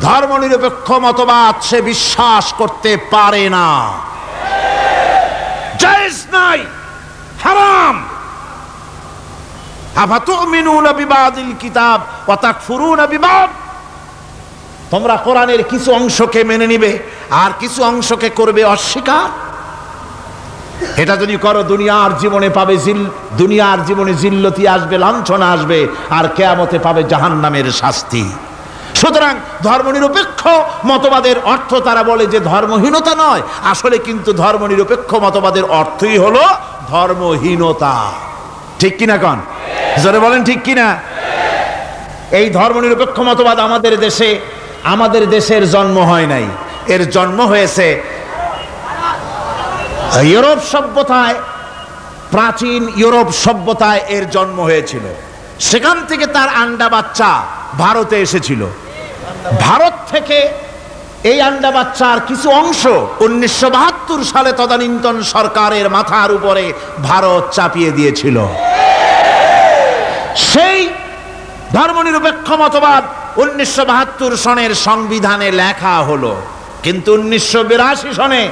ধর্মনিরপেক্ষ মতবাদ সে বিশ্বাস করতে পারে না, জায়েজ নাই, হারাম। আফাতুমিনুনা বিবাদিল কিতাব ওয়া তাকফুরুনা বিবাদ, তোমরা কোরআনের কিছু অংশকে মেনে নিবে আর কিছু অংশকে করবে অস্বীকার। এটা যদি করো দুনিয়ার জীবনে পাবে দুনিয়ার জীবনে জিল্লতি আসবে, লাঞ্ছনা আসবে, আর কিয়ামতে পাবে জাহান্নামের শাস্তি। সুতরাং ধর্মনিরপেক্ষ মতবাদের অর্থ তারা বলে যে ধর্মহীনতা নয়, আসলে কিন্তু ধর্মনিরপেক্ষ মতবাদের অর্থই হলো ধর্মহীনতা। ঠিক কিনা কন? জোরে বলেন ঠিক কিনা? এই ধর্মনিরপেক্ষ মতবাদ আমাদের দেশের জন্ম হয় নাই, এর জন্ম হয়েছে ইউরোপ সভ্যতায়। প্রাচীন ইউরোপ সভ্যতায় এর জন্ম হয়েছিল, সেখান থেকে তার আন্ডা বাচ্চা ভারতে এসেছিল। ভারত থেকে এই আন্ডা বাচ্চার কিছু অংশ 1972 সালে তদানীন্তন সরকারের মাথার উপরে ভারত চাপিয়ে দিয়েছিল। সেই ধর্মনিরপেক্ষ মতবাদ 1972 সনের সংবিধানে লেখা হলো, কিন্তু 1982 সনে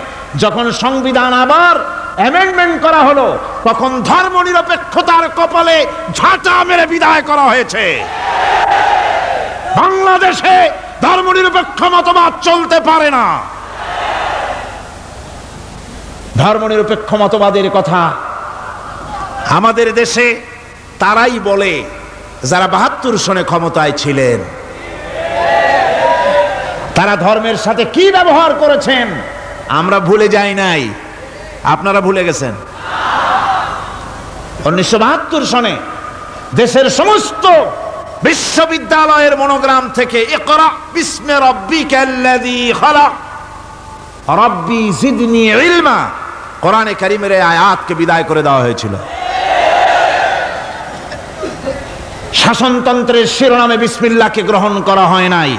যখন সংবিধান আবার অ্যামেন্ডমেন্ট করা হলো, তখন ধর্মনিরপেক্ষতার কপালে ঝাঁটা মেরে বিদায় করা হয়েছে। বাংলাদেশে ধর্মনিরপেক্ষ মতবাদ চলতে পারে না। ধর্মনিরপেক্ষ মতবাদের কথা আমাদের দেশে তারাই বলে যারা 72 সনে ক্ষমতায় ছিলেন। তারা ধর্মের সাথে কি ব্যবহার করেছেন আমরা ভুলে যাই নাই, আপনারা ভুলে গেছেন। 1972 সনে দেশের সমস্ত বিশ্ববিদ্যালয়ের মনোগ্রাম থেকে ইকরা বিস্মি রাব্বিকাল্লাযী খালাক রাব্বি জিদনি ইলমা, কোরআনে কারীমের এই আয়াতকে বিদায় করে দেওয়া হয়েছিল। শাসনতন্ত্রের শিরোনামে বিসমিল্লাহকে গ্রহণ করা হয় নাই।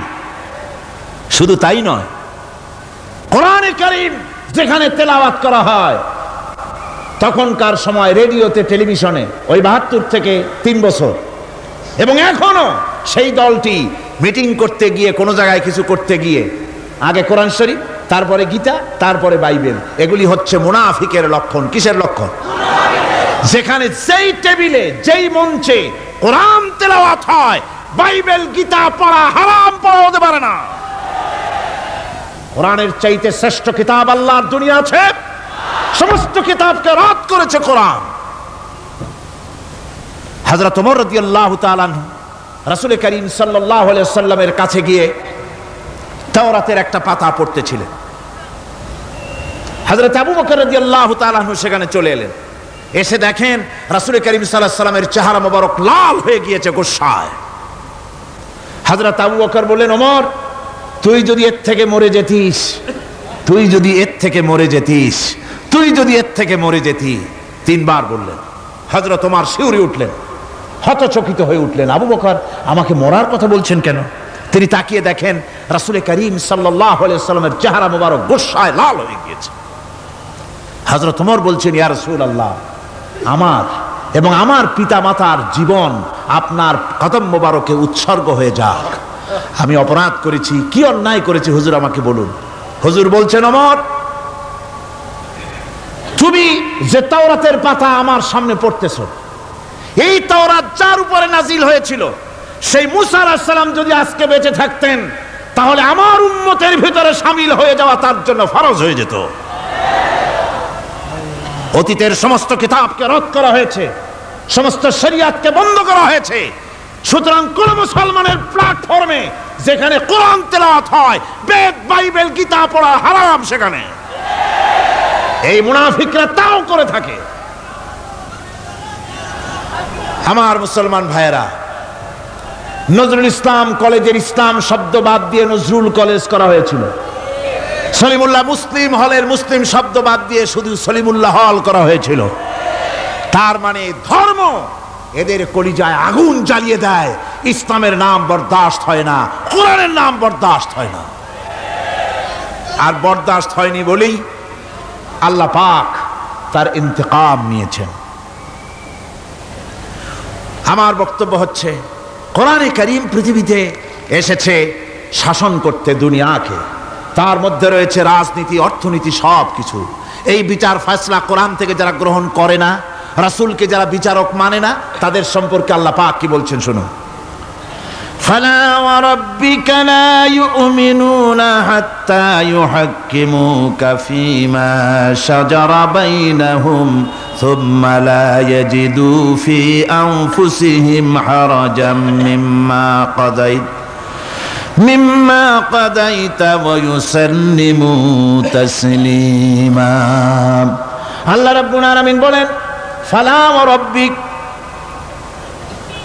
শুধু তাই নয়, কোরআনে কারীম যেখানে তেলাওয়াত করা হয়, তখনকার সময় রেডিওতে, টেলিভিশনে, ওই 72 থেকে 3 বছর, এবং এখনো সেই দলটি মিটিং করতে গিয়ে, কোনো জায়গায় কিছু করতে গিয়ে, আগে কোরআন শরীফ, তারপরে গীতা, তারপরে বাইবেল, এগুলি হচ্ছে মুনাফিকের লক্ষণ। কিসের লক্ষণ? যেখানে যেই টেবিলে, যেই মঞ্চে কোরআন তেলাওয়াত হয়, বাইবেল গীতা পড়া হারাম, পড়া হতে পারে না। কোরআনের চাইতে শ্রেষ্ঠ কিতাব আল্লাহর দুনিয়া আছে? সমস্ত কিতাবকে রদ করেছে কোরআন। হযরত ওমর রাদিয়াল্লাহু তাআলা আনহু রাসূল করিম সাল্লাল্লাহু আলাইহি ওয়াসাল্লামের কাছে গিয়ে তাওরাতের একটা পাতা পড়তেছিলেন। হযরত আবু বকর রাদিয়াল্লাহু তাআলা আনহু সেখানে চলে এলেন, এসে দেখেন রাসূল করিম সাল্লাল্লাহু আলাইহি সাল্লামের চেহারা মোবারক লাল হয়ে গিয়েছে গোসায়। হযরত আবু বকর বললেন, ওমর তুই যদি এর থেকে মরে যেতিস, তুই যদি এর থেকে মরে যেতিস, তুই যদি এর থেকে মরে যেতি। তিনবার বললেন। হযরত ওমর শিউরে উঠলেন, হতচকিত হয়ে উঠলেন, আবু বকর আমাকে মরার কথা বলছেন কেন? তিনি তাকিয়ে দেখেন রাসূল করিম সাল্লাল্লাহু আলাইহি ওয়াসাল্লামের চেহারা মোবারক গোসায় লাল হয়ে গিয়েছে। হযরত ওমর বলছেন, ইয়া রাসূলুল্লাহ, আমার এবং আমার পিতা মাতার জীবন আপনার কদম মোবারকে উৎসর্গ হয়ে যাক। আমি অপরাধ করেছি, কি অন্যায় করেছি হুজুর আমাকে বলুন। হুজুর বলছেন, ওমর তুমি যে তাওরাতের পাতা আমার সামনে পড়তেছ, এই তাওরাত যার উপরে নাজিল হয়েছিল সেই মুসা আলাইহিস সালাম যদি আজকে বেঁচে থাকতেন তাহলে আমার উম্মতের ভিতরে শামিল হয়ে যাওয়া তার জন্য ফরজ হয়ে যেত। অতীতের সমস্ত কিতাবকে রদ করা হয়েছে, সমস্ত শরিয়াতকে বন্ধ করা হয়েছে। সুতরাং কোন মুসলমানের প্ল্যাটফর্মে যেখানে কোরআন তেলাওয়াত হয়, বেদ বাইবেল গীতা পড়া হারাম সেখানে। এই মুনাফিকরা তাও করে থাকে। আমার মুসলমান ভাইয়েরা, নজরুল ইসলাম কলেজের ইসলাম শব্দ বাদ দিয়ে নজরুল কলেজ করা হয়েছিল। সলিমুল্লাহ মুসলিম হলের মুসলিম শব্দ বাদ দিয়ে শুধু সলিমুল্লাহ হল করা হয়েছিল। তার মানে ধর্ম এদের কলিজায় আগুন জ্বালিয়ে দেয়। ইসলামের নাম বরদাস্ত হয় না, কোরআনের নাম বরদাস্ত হয় না। আর বরদাস্ত হয়নি বলেই আল্লাহ পাক তার ইন্তেকাম নিয়েছেন। আমার বক্তব্য হচ্ছে, কোরআনে কারীম পৃথিবীতে এসেছে শাসন করতে দুনিয়াকে। তার মধ্যে রয়েছে রাজনীতি, অর্থনীতি, সব কিছু। এই বিচার ফয়সালা কোরআন থেকে যারা গ্রহণ করে না, রাসূলকে যারা বিচারক মানে না, তাদের সম্পর্কে আল্লাহ পাক কি বলছেন শুনুন। ফালা ওয়া রাব্বিকা লা ইউমিনুনা হাত্তা ইউহাক্কিমুকা ফীমা শাজারা বাইনাহুম সুম্মা লা ইয়াজিদু ফী আনফুসিহিম হারাজাম মিম্মা কাদাইতা ওয়া ইউসাল্লিমু তাসলিমা। আল্লাহ রাব্বুল আলামিন বলেন, ফালা ওয়া রাব্বিক,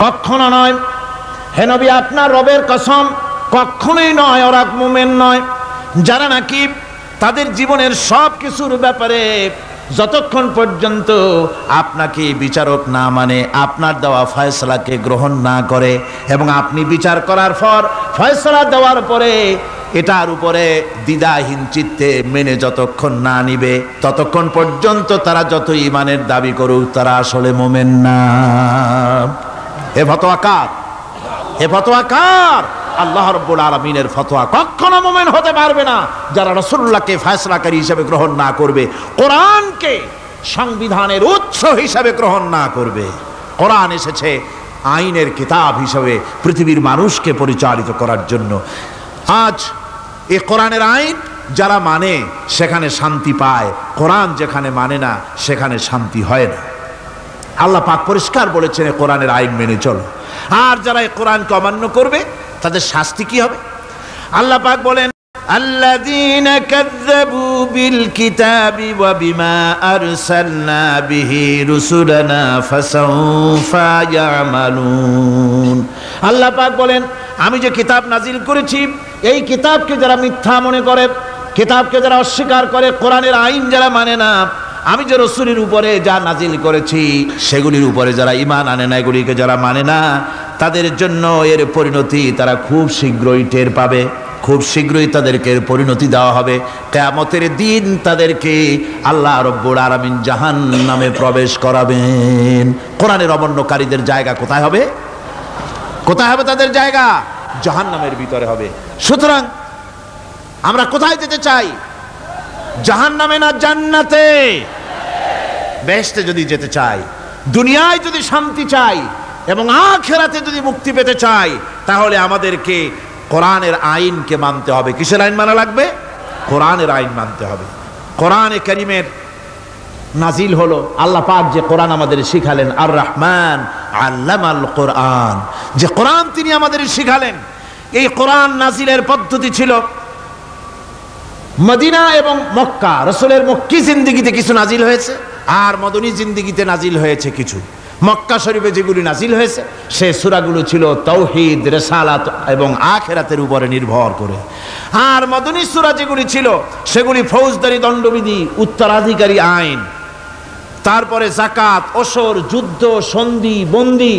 কখনো নয় হে নবী, আপনার রবের কসম, কখনোই নয়। ওরা মুমিন নয় যারা নাকি তাদের জীবনের সব কিছুর ব্যাপারে যতক্ষণ পর্যন্ত আপনাকে বিচারক না মানে, আপনার দেওয়া ফয়সালাকে গ্রহণ না করে, এবং আপনি বিচার করার পর ফয়সালা দেওয়ার পরে এটার উপরে দ্বিধাহীন চিত্তে মেনে যতক্ষণ না নিবে, ততক্ষণ পর্যন্ত তারা যত ঈমানের দাবি করুক, তারা আসলে মুমিন না। এ ফতোয়া কার? এ ফতোয়া কার? আল্লাহ রাব্বুল আলামিনের ফতোয়া। কখনো মুমিন হতে পারবে না যারা রাসূলুল্লাহকে ফয়সালাকারী হিসেবে গ্রহণ না করবে, কোরআনকে সংবিধানের উৎস হিসেবে গ্রহণ না করবে। কোরআন এসেছে আইনের কিতাব হিসেবে পৃথিবীর মানুষকে পরিচালিত করার জন্য। আজ এই কোরআনের আইন যারা মানে সেখানে শান্তি পায়, কোরআন যেখানে মানে না সেখানে শান্তি হয় না। আল্লাহ পাক পরিষ্কার বলেছেন, কোরআনের আইন মেনে চলো। আর যারা এই কোরআনকে অমান্য করবে তাদের শাস্তি কি হবে? আল্লাহ পাক বলেন, আল্লাযীনা কাযযাবু বিল কিতাবি ওয়া বিমা আরসালনা বিহি রুসুলানা ফাসাউফা ইয়ামালুন। আল্লাহ পাক বলেন, আমি যে কিতাব নাজিল করেছি, এই কিতাবকে যারা মিথ্যা মনে করে, কিতাবকে যারা অস্বীকার করে, কোরআনের আইন যারা মানে না, আমি যে রাসূলের উপরে যা নাজিল করেছি সেগুলির উপরে যারা ঈমান আনে না, এগুলিকে যারা মানে না, তাদের জন্য এর পরিণতি তারা খুব শীঘ্রই টের পাবে। খুব শীঘ্রই তাদেরকে পরিণতি দেওয়া হবে। কিয়ামতের দিন তাদেরকে আল্লাহ রাব্বুল আলামিন জাহান্নামে প্রবেশ করাবেন। কোরআনের অমান্যকারীদের জায়গা কোথায় হবে? কোথায় হবে তাদের জায়গা? জাহান্নামের ভিতরে হবে। সুতরাং আমরা কোথায় যেতে চাই? জাহান্নামে না জান্নাতে? বেহেশতে যদি যেতে চাই, দুনিয়ায় যদি শান্তি চাই এবং আখিরাতে যদি মুক্তি পেতে চাই, তাহলে আমাদেরকে কোরআনের আইনকে মানতে হবে। কিসের আইন মানা লাগবে? কোরআনের আইন মানতে হবে। কোরআনে কারীমের নাজিল হলো, আল্লাহ পাক যে কোরআন আমাদের শিখালেন, আর রহমান আল্লামাল কোরআন, যে কোরআন তিনি আমাদের শিখালেন। এই কোরআন নাজিলের পদ্ধতি ছিল মদিনা এবং মক্কা। রাসূলের মক্কি জিন্দেগিতে কিছু নাজিল হয়েছে, আর মদনী জিন্দিগিতে নাজিল হয়েছে কিছু। মক্কা শরীফে যেগুলি নাজিল হয়েছে সে সূরাগুলো ছিল তাওহীদ, রিসালাত এবং আখিরাতের উপরে নির্ভর করে। আর মদনী সূরা যেগুলি ছিল সেগুলি ফৌজদারি দণ্ডবিধি, উত্তরাধিকারী আইন, তারপরে যাকাত, ওসর, যুদ্ধ, সন্ধি, বন্দি,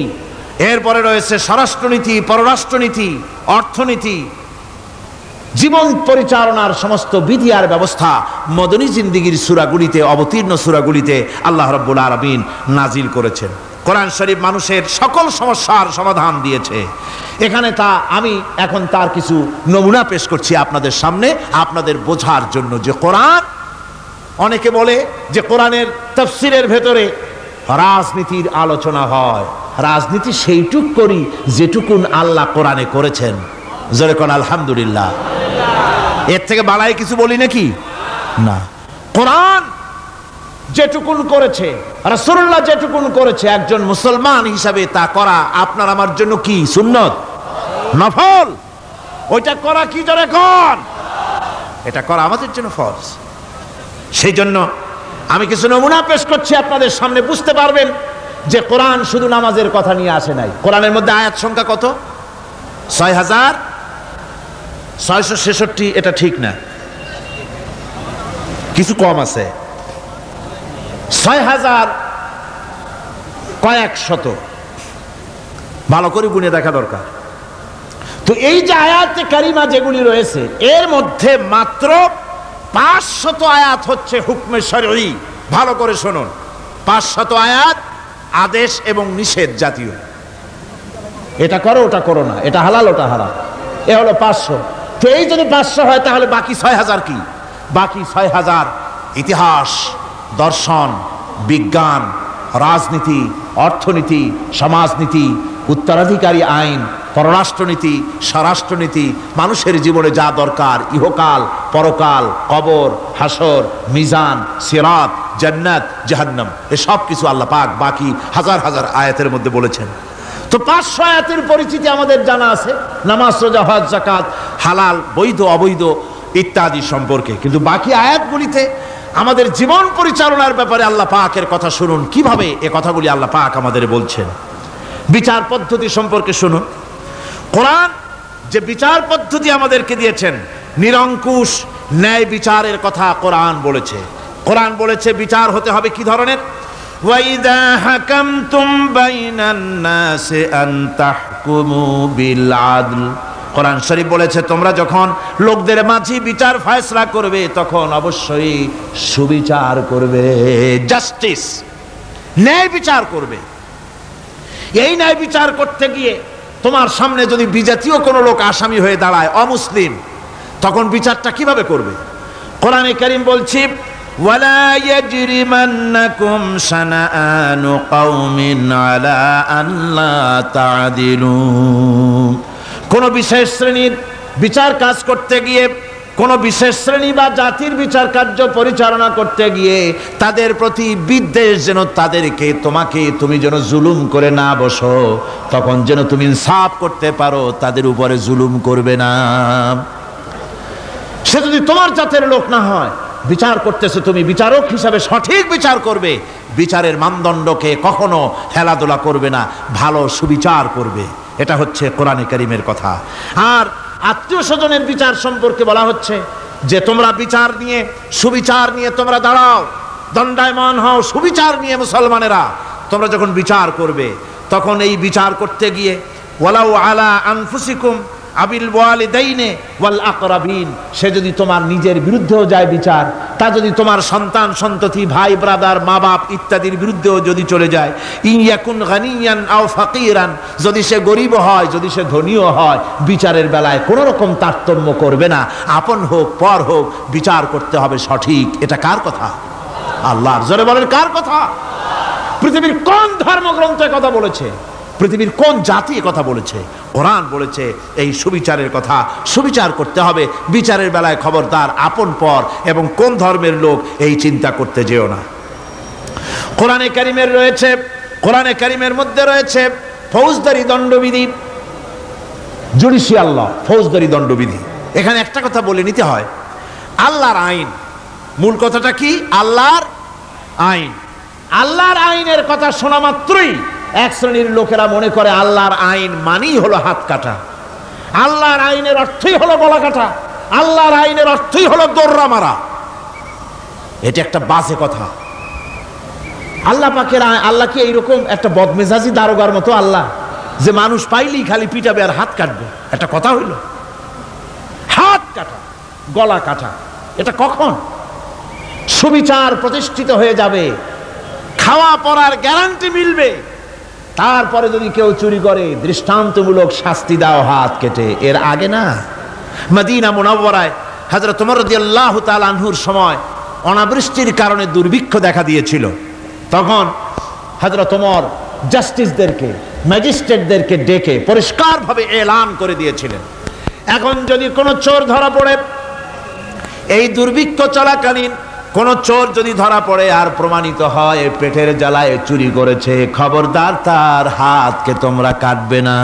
এরপরে রয়েছে স্বরাষ্ট্রনীতি, পররাষ্ট্রনীতি, অর্থনীতি, জীবন পরিচালনার সমস্ত বিধি আর ব্যবস্থা মদনী জিন্দিগির সূরাগুলিতে, অবতীর্ণ সূরাগুলিতে আল্লাহ রাব্বুল আলামিন নাজিল করেছেন। কোরআন শরীফ মানুষের সকল সমস্যার সমাধান দিয়েছে। এখানে আমি এখন তার কিছু নমুনা পেশ করছি আপনাদের সামনে, আপনাদের বোঝার জন্য যে কোরআন, অনেকে বলে যে কোরআনের তাফসীরের ভেতরে রাজনীতির আলোচনা হয়। রাজনীতি সেইটুক করি যেটুকুন আল্লাহ কোরআনে করেছেন। জোরে কোন আলহামদুলিল্লাহ। এর থেকে বাড়াই কিছু বলি নাকি? না। কোরআন যেটুকুন করেছে, রাসূলুল্লাহ যেটুকুন করেছে, একজন মুসলমান হিসাবে তা করা আপনার আমার জন্য কি? সুন্নত, নফল। ওইটা করা কি জোরে কোন? এটা করা আমাদের জন্য ফরজ। সেই জন্য আমি কিছু নমুনা পেশ করছি আপনাদের সামনে, বুঝতে পারবেন যে কোরআন শুধু নামাজের কথা নিয়ে আসে নাই। কোরআনের মধ্যে আয়াত সংখ্যা কত? 6666। এটা ঠিক না, কিছু কম আছে। 6000 কয়েক শত, ভালো করে গুনে দেখা দরকার। তো এই যে আয়াতে কারিমা যেগুলি রয়েছে এর মধ্যে মাত্র 500 আয়াত হচ্ছে হুকমে শরঈ। ভালো করে শুনুন, 500 আয়াত আদেশ এবং নিষেধ জাতীয়। এটা করো, ওটা করো না, এটা হালাল, ওটা হারাম, এ হলো 500। তো এই যদি 500 হয় তাহলে বাকি 6000 কি? বাকি 6000 ইতিহাস, দর্শন, বিজ্ঞান, রাজনীতি, অর্থনীতি, সমাজনীতি, উত্তরাধিকারী আইন, পররাষ্ট্রনীতি, স্বরাষ্ট্রনীতি, মানুষের জীবনে যা দরকার, ইহকাল, পরকাল, কবর, হাসর, মিজান, সিরাত, জান্নাত, জাহান্নাম, এসব কিছু আল্লাহ পাক বাকি হাজার হাজার আয়াতের মধ্যে বলেছেন। তো 500 আয়াতের পরিচিতি আমাদের জানা আছে, নামাজ, রোজা, হজ, যাকাত, হালাল, বৈধ, অবৈধ ইত্যাদি সম্পর্কে। কিন্তু বাকি আয়াতগুলিতে আমাদের জীবন পরিচালনার ব্যাপারে আল্লাহ পাকের কথা শুনুন, কিভাবে এ কথাগুলি আল্লাহ পাক আমাদের বলছেন। বিচার পদ্ধতি সম্পর্কে শুনুন। কোরআন যে বিচার পদ্ধতি আমাদেরকে দিয়েছেন, নিরঙ্কুশ ন্যায় বিচারের কথা কোরআন বলেছে। কোরআন বলেছে বিচার হতে হবে কি ধরনের? ওয়াইদা হাকামতুম বাইনান নাসি আন তাহকুমু বিল আদল। কোরআন শরীফ বলেছে তোমরা যখন লোকদের মাঝে বিচার ফয়সালা করবে তখন অবশ্যই সুবিচার করবে, জাস্টিস, ন্যায় বিচার করবে। এই ন্যায় বিচার করতে গিয়ে তোমার সামনে যদি বিজাতীয় কোনো লোক আসামি হয়ে দাঁড়ায়, অমুসলিম, তখন বিচারটা কিভাবে করবে? কোরআনে কারীম বলছে ওয়ালা ইয়াজরিমান্নাকুম শানাআনু কওমিন আলা আল্লা তা'দিলু। কোন বিশেষ শ্রেণীর বিচার কাজ করতে গিয়ে, কোন বিশেষ শ্রেণী বা জাতির বিচার কার্য পরিচালনা করতে গিয়ে তাদের প্রতি বিদ্বেষ যেন তাদেরকে, তুমি যেন জুলুম করে না বসো, তখন যেন তুমি ইনসাফ করতে পারো, তাদের উপরে জুলুম করবে না। সে যদি তোমার জাতের লোক না হয়, বিচার করতেছে তুমি, বিচারক হিসাবে সঠিক বিচার করবে, বিচারের মানদণ্ডকে কখনো হেলাদোলা করবে না, ভালো সুবিচার করবে। এটা হচ্ছে কোরআনে কারীমের কথা। আর আত্মীয় স্বজনের বিচার সম্পর্কে বলা হচ্ছে যে তোমরা বিচার নিয়ে, সুবিচার নিয়ে তোমরা দাঁড়াও, দণ্ডায়মান হও সুবিচার নিয়ে। মুসলমানেরা তোমরা যখন বিচার করবে তখন এই বিচার করতে গিয়ে ওয়ালাউ আলা আনফুসিকুম আবিল ওয়ালিদাইনে ওয়াল আকরাবিন, সে যদি তোমার নিজের বিরুদ্ধেও যায় বিচার, তা যদি তোমার সন্তান সন্ততি, ভাই ব্রাদার, মা বাপ ইত্যাদির বিরুদ্ধেও যদি চলে যায়, ইন ইয়াকুন গানিয়ান আও ফাকিরান, যদি সে গরিব হয়, যদি সে ধনীও হয়, বিচারের বেলায় কোনো রকম তারতম্য করবে না, আপন হোক পর হোক, বিচার করতে হবে সঠিক। এটা কার কথা? আল্লাহর। জোরে বলেন কার কথা? পৃথিবীর কোন ধর্মগ্রন্থ কথা বলেছে? পৃথিবীর কোন জাতি কথা বলেছে? কোরআন বলেছে এই সুবিচারের কথা। সুবিচার করতে হবে, বিচারের বেলায় খবরদার আপন পর এবং কোন ধর্মের লোক এই চিন্তা করতে যেও না। কোরআনে কারীমের মধ্যে রয়েছে ফৌজদারি দণ্ডবিধি, জুডিশিয়াল ল, ফৌজদারি দণ্ডবিধি। এখানে একটা কথা বলে নিতে হয়, আল্লাহর আইন, মূল কথাটা কি? আল্লাহর আইন। আল্লাহর আইনের কথা শোনা মাত্রই এক শ্রেণীর লোকেরা মনে করে আল্লাহর আইন মানেই হলো হাত কাটা, আল্লাহর আইনের অর্থই হলো গলা কাটা, আল্লাহর আইনের অর্থই হলো দৌড়া মারা। এটা একটা বাজে কথা। আল্লাহ পাকের আল্লাহ কি এইরকম একটা বদমেজাজি দারোগার মতো আল্লাহ যে মানুষ পাইলেই খালি পিটাবে আর হাত কাটবে? একটা কথা হইল? হাত কাটা, গলা কাটা, এটা কখন সুবিচার প্রতিষ্ঠিত হয়ে যাবে, খাওয়া পড়ার গ্যারান্টি মিলবে, তারপরে যদি কেউ চুরি করে দৃষ্টান্তমূলক শাস্তি দাও হাত কেটে। এর আগে না। মদিনা মুনাওয়ারায় হযরত ওমর রাদিয়াল্লাহু তাআলা আনহুর সময় অনাবৃষ্টির কারণে দুর্ভিক্ষ দেখা দিয়েছিল। তখন হযরত ওমর জাস্টিসদেরকে, ম্যাজিস্ট্রেটদেরকে ডেকে পরিষ্কারভাবে এলান করে দিয়েছিলেন, এখন যদি কোনো চোর ধরা পড়ে, এই দুর্ভিক্ষ চলাকালীন কোন চোর যদি ধরা পড়ে আর প্রমাণিত হয় পেটের জ্বালায় চুরি করেছে, খবরদার তার হাতকে তোমরা কাটবে না,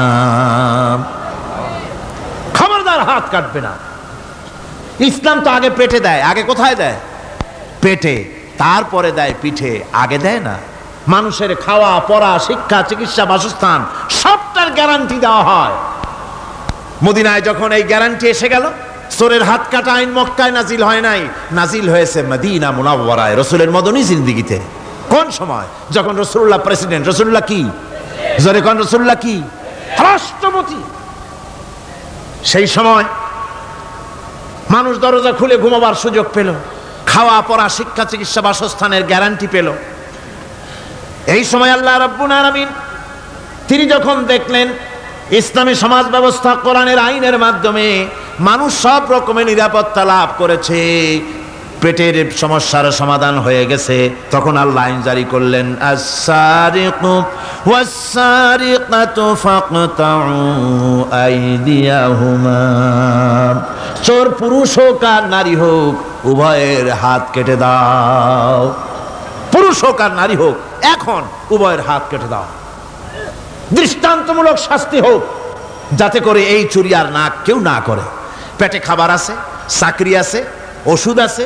খবরদার হাত কাটবে না। ইসলাম তো আগে পেটে দেয়। আগে কোথায় দেয়? পেটে, তারপরে দেয় পিঠে, আগে দেয় না। মানুষের খাওয়া পড়া, শিক্ষা, চিকিৎসা, বাসস্থান সবটার গ্যারান্টি দেওয়া হয়। মদিনায় যখন এই গ্যারান্টি এসে গেল, চোরের হাত কাটা আইন মক্কায় নাজিল হয় নাই, নাজিল হয়েছে মদিনা মুনাওয়ারায়, রাসূলের মদনী জিন্দেগিতে। কোন সময়? যখন রাসূলুল্লাহ প্রেসিডেন্ট। রাসূলুল্লাহ কি? জোরে কোন? রাসূলুল্লাহ কি? রাষ্ট্রপতি। সেই সময় মানুষ দরজা খুলে ঘুমাবার সুযোগ পেল, খাওয়া পড়া, শিক্ষা, চিকিৎসা, বাসস্থানের গ্যারান্টি পেল। এই সময় আল্লাহ রাব্বুল আলামিন তিনি যখন দেখলেন ইসলামী সমাজ ব্যবস্থা কোরআনের আইনের মাধ্যমে মানুষ সব রকমের নিরাপত্তা লাভ করেছে, পেটের সমস্যার সমাধান হয়ে গেছে, তখন আল্লাহ আইন জারি করলেন, আস-সারিকু ওয়াস-সারিকাতু ফাকতাউ আইদিয়াহুমা। চোর পুরুষ হোক আর নারী হোক, উভয়ের হাত কেটে দাও। পুরুষ হোক আর নারী হোক, এখন উভয়ের হাত কেটে দাও। দৃষ্টান্তমূলক শাস্তি হোক, যাতে করে এই চুরি আর না কেউ না করে। পেটে খাবার আছে, চাকরি আছে, ওষুধ আছে,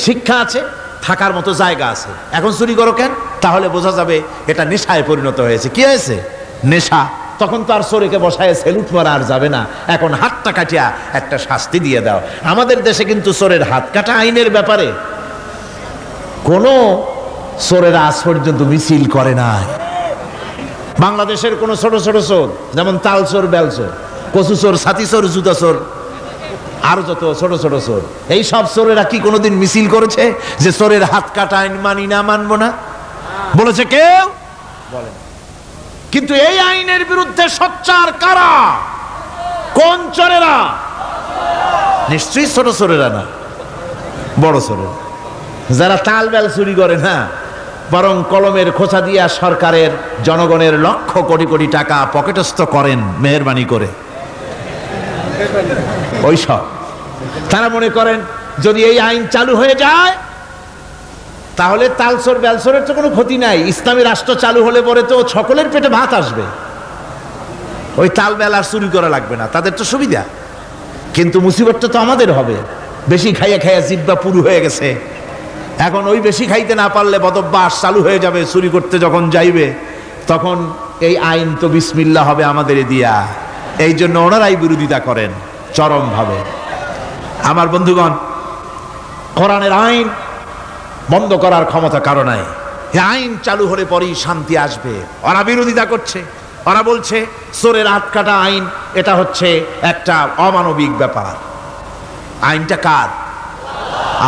শিক্ষা আছে, থাকার মতো জায়গা আছে, এখন চুরি করো কেন? তাহলে বোঝা যাবে এটা নেশায় পরিণত হয়েছে। কি হয়েছে? নেশা। তখন তো আর চোরকে বসায় সেলুট মারা আর যাবে না, এখন হাতটা কাটিয়া একটা শাস্তি দিয়ে দাও। আমাদের দেশে কিন্তু চোরের হাত কাটা আইনের ব্যাপারে কোনো চোরেরা আজ পর্যন্ত মিছিল করে নাই। বাংলাদেশের কোন ছোট ছোট চোর, যেমন তাল চোর, বেল চোর, কচু চোর, ছাতি চোর, জুতা চোর, আরো যত ছোট ছোট চোর, এই সব চোরেরা কি কোনোদিন মিছিল করেছে যে চোরের হাত কাটা আইন মানি না, মানবো না? বলেছে কেউ? বলেন। কিন্তু এই আইনের বিরুদ্ধে সোচ্চার কারা? কোন চোরেরা? নিশ্চয়ই ছোট চোরেরা না, বড় চোরেরা, যারা তাল বেল চুরি করে না, বরং কলমের খোঁচা দিয়া সরকারের, জনগণের লক্ষ কোটি কোটি টাকা পকেটস্থ করেন মেহেরবানি করে। ওইসব তারা মনে করেন যদি এই আইন চালু হয়ে যায় তাহলে তালচোর বেলচোরের তো কোনো ক্ষতি নাই, ইসলামী রাষ্ট্র চালু হলে পরে তো সকলের পেটে ভাত আসবে, ওই তাল বেল আর চুরি করা লাগবে না, তাদের তো সুবিধা। কিন্তু মুসিবতটা তো আমাদের হবে। বেশি খাইয়া খাইয়া জিহ্বা পুরু হয়ে গেছে, এখন ওই বেশি খাইতে না পারলে বদভ্যাস চালু হয়ে যাবে, চুরি করতে যখন যাইবে তখন এই আইন তো বিসমিল্লাহ হবে আমাদের দিয়া। এই জন্য ওনারাই বিরোধিতা করেন চরমভাবে। আমার বন্ধুগণ, কোরআনের আইন বন্ধ করার ক্ষমতা কারো নাই। এই আইন চালু হলে পরেই শান্তি আসবে। ওরা বিরোধিতা করছে, ওরা বলছে চোরের হাত কাটা আইন এটা হচ্ছে একটা অমানবিক ব্যাপার। আইনটা কার?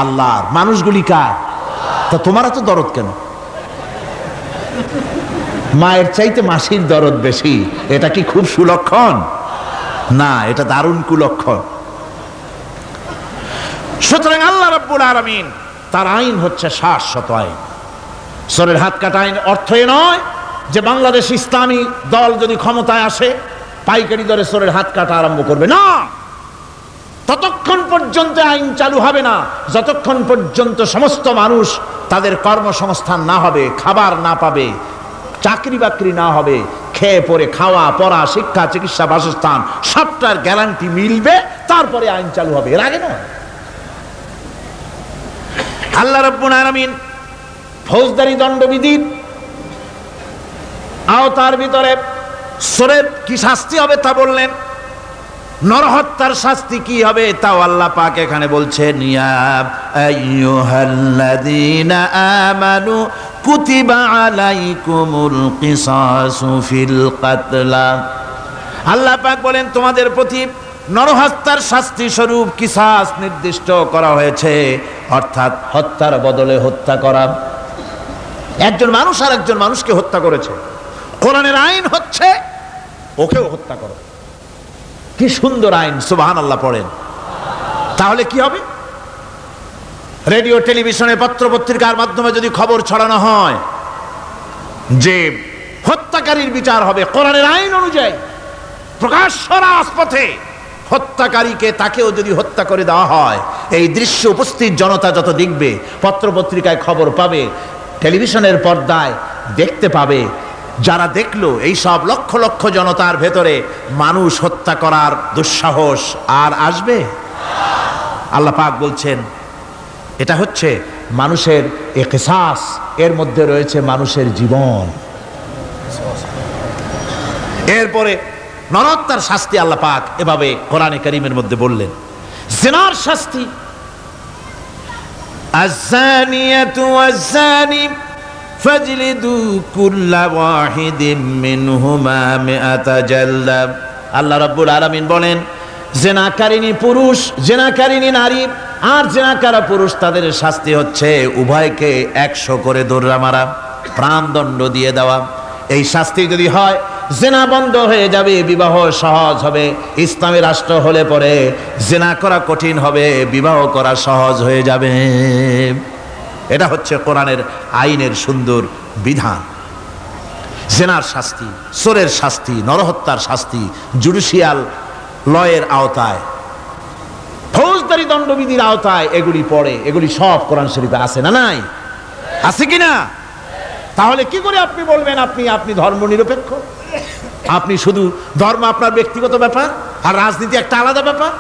আল্লাহর। মানুষগুলি কার? তা তোমারা তো দরদ কেন? মায়ের চাইতে মাসির দরদ বেশি, এটা কি খুব সুলক্ষণ? না, এটা দারুণ কুলক্ষণ। সুতরাং আল্লাহ রাব্বুল আলামিন তার আইন হচ্ছে শাশ্বত আইন। চোরের হাত কাটা আইন অর্থ এ নয় যে বাংলাদেশ ইসলামী দল যদি ক্ষমতায় আসে পাইকারি দরে চোরের হাত কাটা আরম্ভ করবে, না। ততক্ষণ পর্যন্ত আইন চালু হবে না যতক্ষণ পর্যন্ত সমস্ত মানুষ তাদের কর্মসংস্থান না হবে, খাবার না পাবে, চাকরি বাকরি না হবে, খেয়ে পরে খাওয়া পড়া, শিক্ষা, চিকিৎসা, বাসস্থান সবটার গ্যারান্টি মিলবে, তারপরে আইন চালু হবে, এর আগে নয়। আল্লাহ রাব্বুল আলামিন ফৌজদারি দণ্ডবিধির আওতার ভিতরে সূরার কি শাস্তি হবে তা বললেন, নরহত্যার শাস্তি কি হবে তাও আল্লাহ পাক এখানে বলছেন, ইয়া আইয়ুহাল্লাযীনা আমানু কুতিবা আলাইকুমুল কিসাসু ফিল কাতলা। আল্লাহ পাক বলেন তোমাদের প্রতি নরহত্যার শাস্তি স্বরূপ কিসাস নির্দিষ্ট করা হয়েছে, অর্থাৎ হত্যার বদলে হত্যা করা। একজন মানুষ আর একজন মানুষকে হত্যা করেছে, কোরআনের আইন হচ্ছে ওকেও হত্যা করো। কি সুন্দর আইন, সুবহানাল্লাহ পড়েন। তাহলে কি হবে? রেডিও টেলিভিশনে পত্র পত্রিকার মাধ্যমে যদি খবর ছড়ানো হয় যে হত্যাকারীর বিচার হবে কোরআনের আইন অনুযায়ী, প্রকাশ্য রাজপথে হত্যাকারীকে তাকেও যদি হত্যা করে দেওয়া হয়, এই দৃশ্য উপস্থিত জনতা যত দেখবে, পত্র পত্রিকায় খবর পাবে, টেলিভিশনের পর্দায় দেখতে পাবে, যারা দেখলো এই সব লক্ষ লক্ষ জনতার ভেতরে মানুষ হত্যা করার দুঃসাহস আর আসবে? আল্লাহ পাক বলছেন এটা হচ্ছে মানুষের কিসাস, এর মধ্যে রয়েছে মানুষের জীবন। এরপরে নরহত্যার শাস্তি আল্লাহ পাক এভাবে কোরআনে কারীমের মধ্যে বললেন। জিনার শাস্তি, আয-যানিয়াতু ওয়াজ-যানি ফাজলিদু কুল্লা ওয়াহিদিম মিনহুমা মিআতা জালদা। আল্লাহ রাব্বুল আলামিন বলেন, জিনাকারিনী পুরুষ, জিনাকারিনী নারী আর জিনাকারা পুরুষ, তাদের শাস্তি হচ্ছে উভয়কে 100 করে দৌড়া মারা, প্রাণদণ্ড দিয়ে দেওয়া। এই শাস্তি যদি হয়, জিনা বন্ধ হয়ে যাবে, বিবাহ সহজ হবে। ইসলামী রাষ্ট্র হলে পরে জিনা করা কঠিন হবে, বিবাহ করা সহজ হয়ে যাবে। এটা হচ্ছে কোরআনের আইনের সুন্দর বিধান। জিনার শাস্তি, চোরের শাস্তি, নরহত্যার শাস্তি জুডিশিয়াল লয়ের আওতায়, ফৌজদারি দণ্ডবিধির আওতায় এগুলি পড়ে। এগুলি সব কোরআন শরীফে আছে না নাই? আছে কিনা? তাহলে কি করে আপনি বলবেন আপনি ধর্ম নিরপেক্ষ? আপনি শুধু ধর্ম আপনার ব্যক্তিগত ব্যাপার আর রাজনীতি একটা আলাদা ব্যাপার।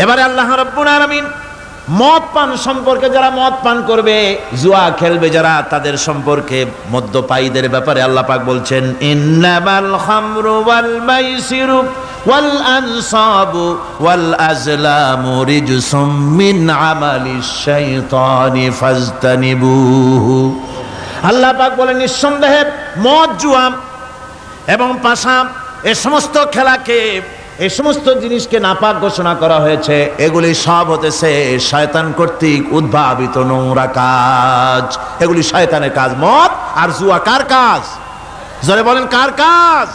এবারে আল্লাহ রাব্বুল আলামিন মদ পান সম্পর্কে, যারা মদ পান করবে, জুয়া খেলবে যারা, তাদের সম্পর্কে মদ্যপায়ীদের ব্যাপারে আল্লাহ পাক বলছেন, ইন্নামাল খামরু ওয়াল মাইসিরু ওয়াল আনসাবু ওয়াল আজলামু রিজসুম মিন আমালিশ শাইতানি ফাজতানিবুহু। আল্লাহ পাক বলেন নিঃসন্দেহে মদ, জুয়া এবং পাশা, এই সমস্ত খেলাকে, এই সমস্ত জিনিসকে নাপাক ঘোষণা করা হয়েছে। এগুলি সব হতেছে শয়তান কর্তৃক উদ্ভাবিত নোংরা কাজ। এগুলি শয়তানের কাজ। মদ আর জুয়া কার কাজ? যারা বলেন কার কাজ?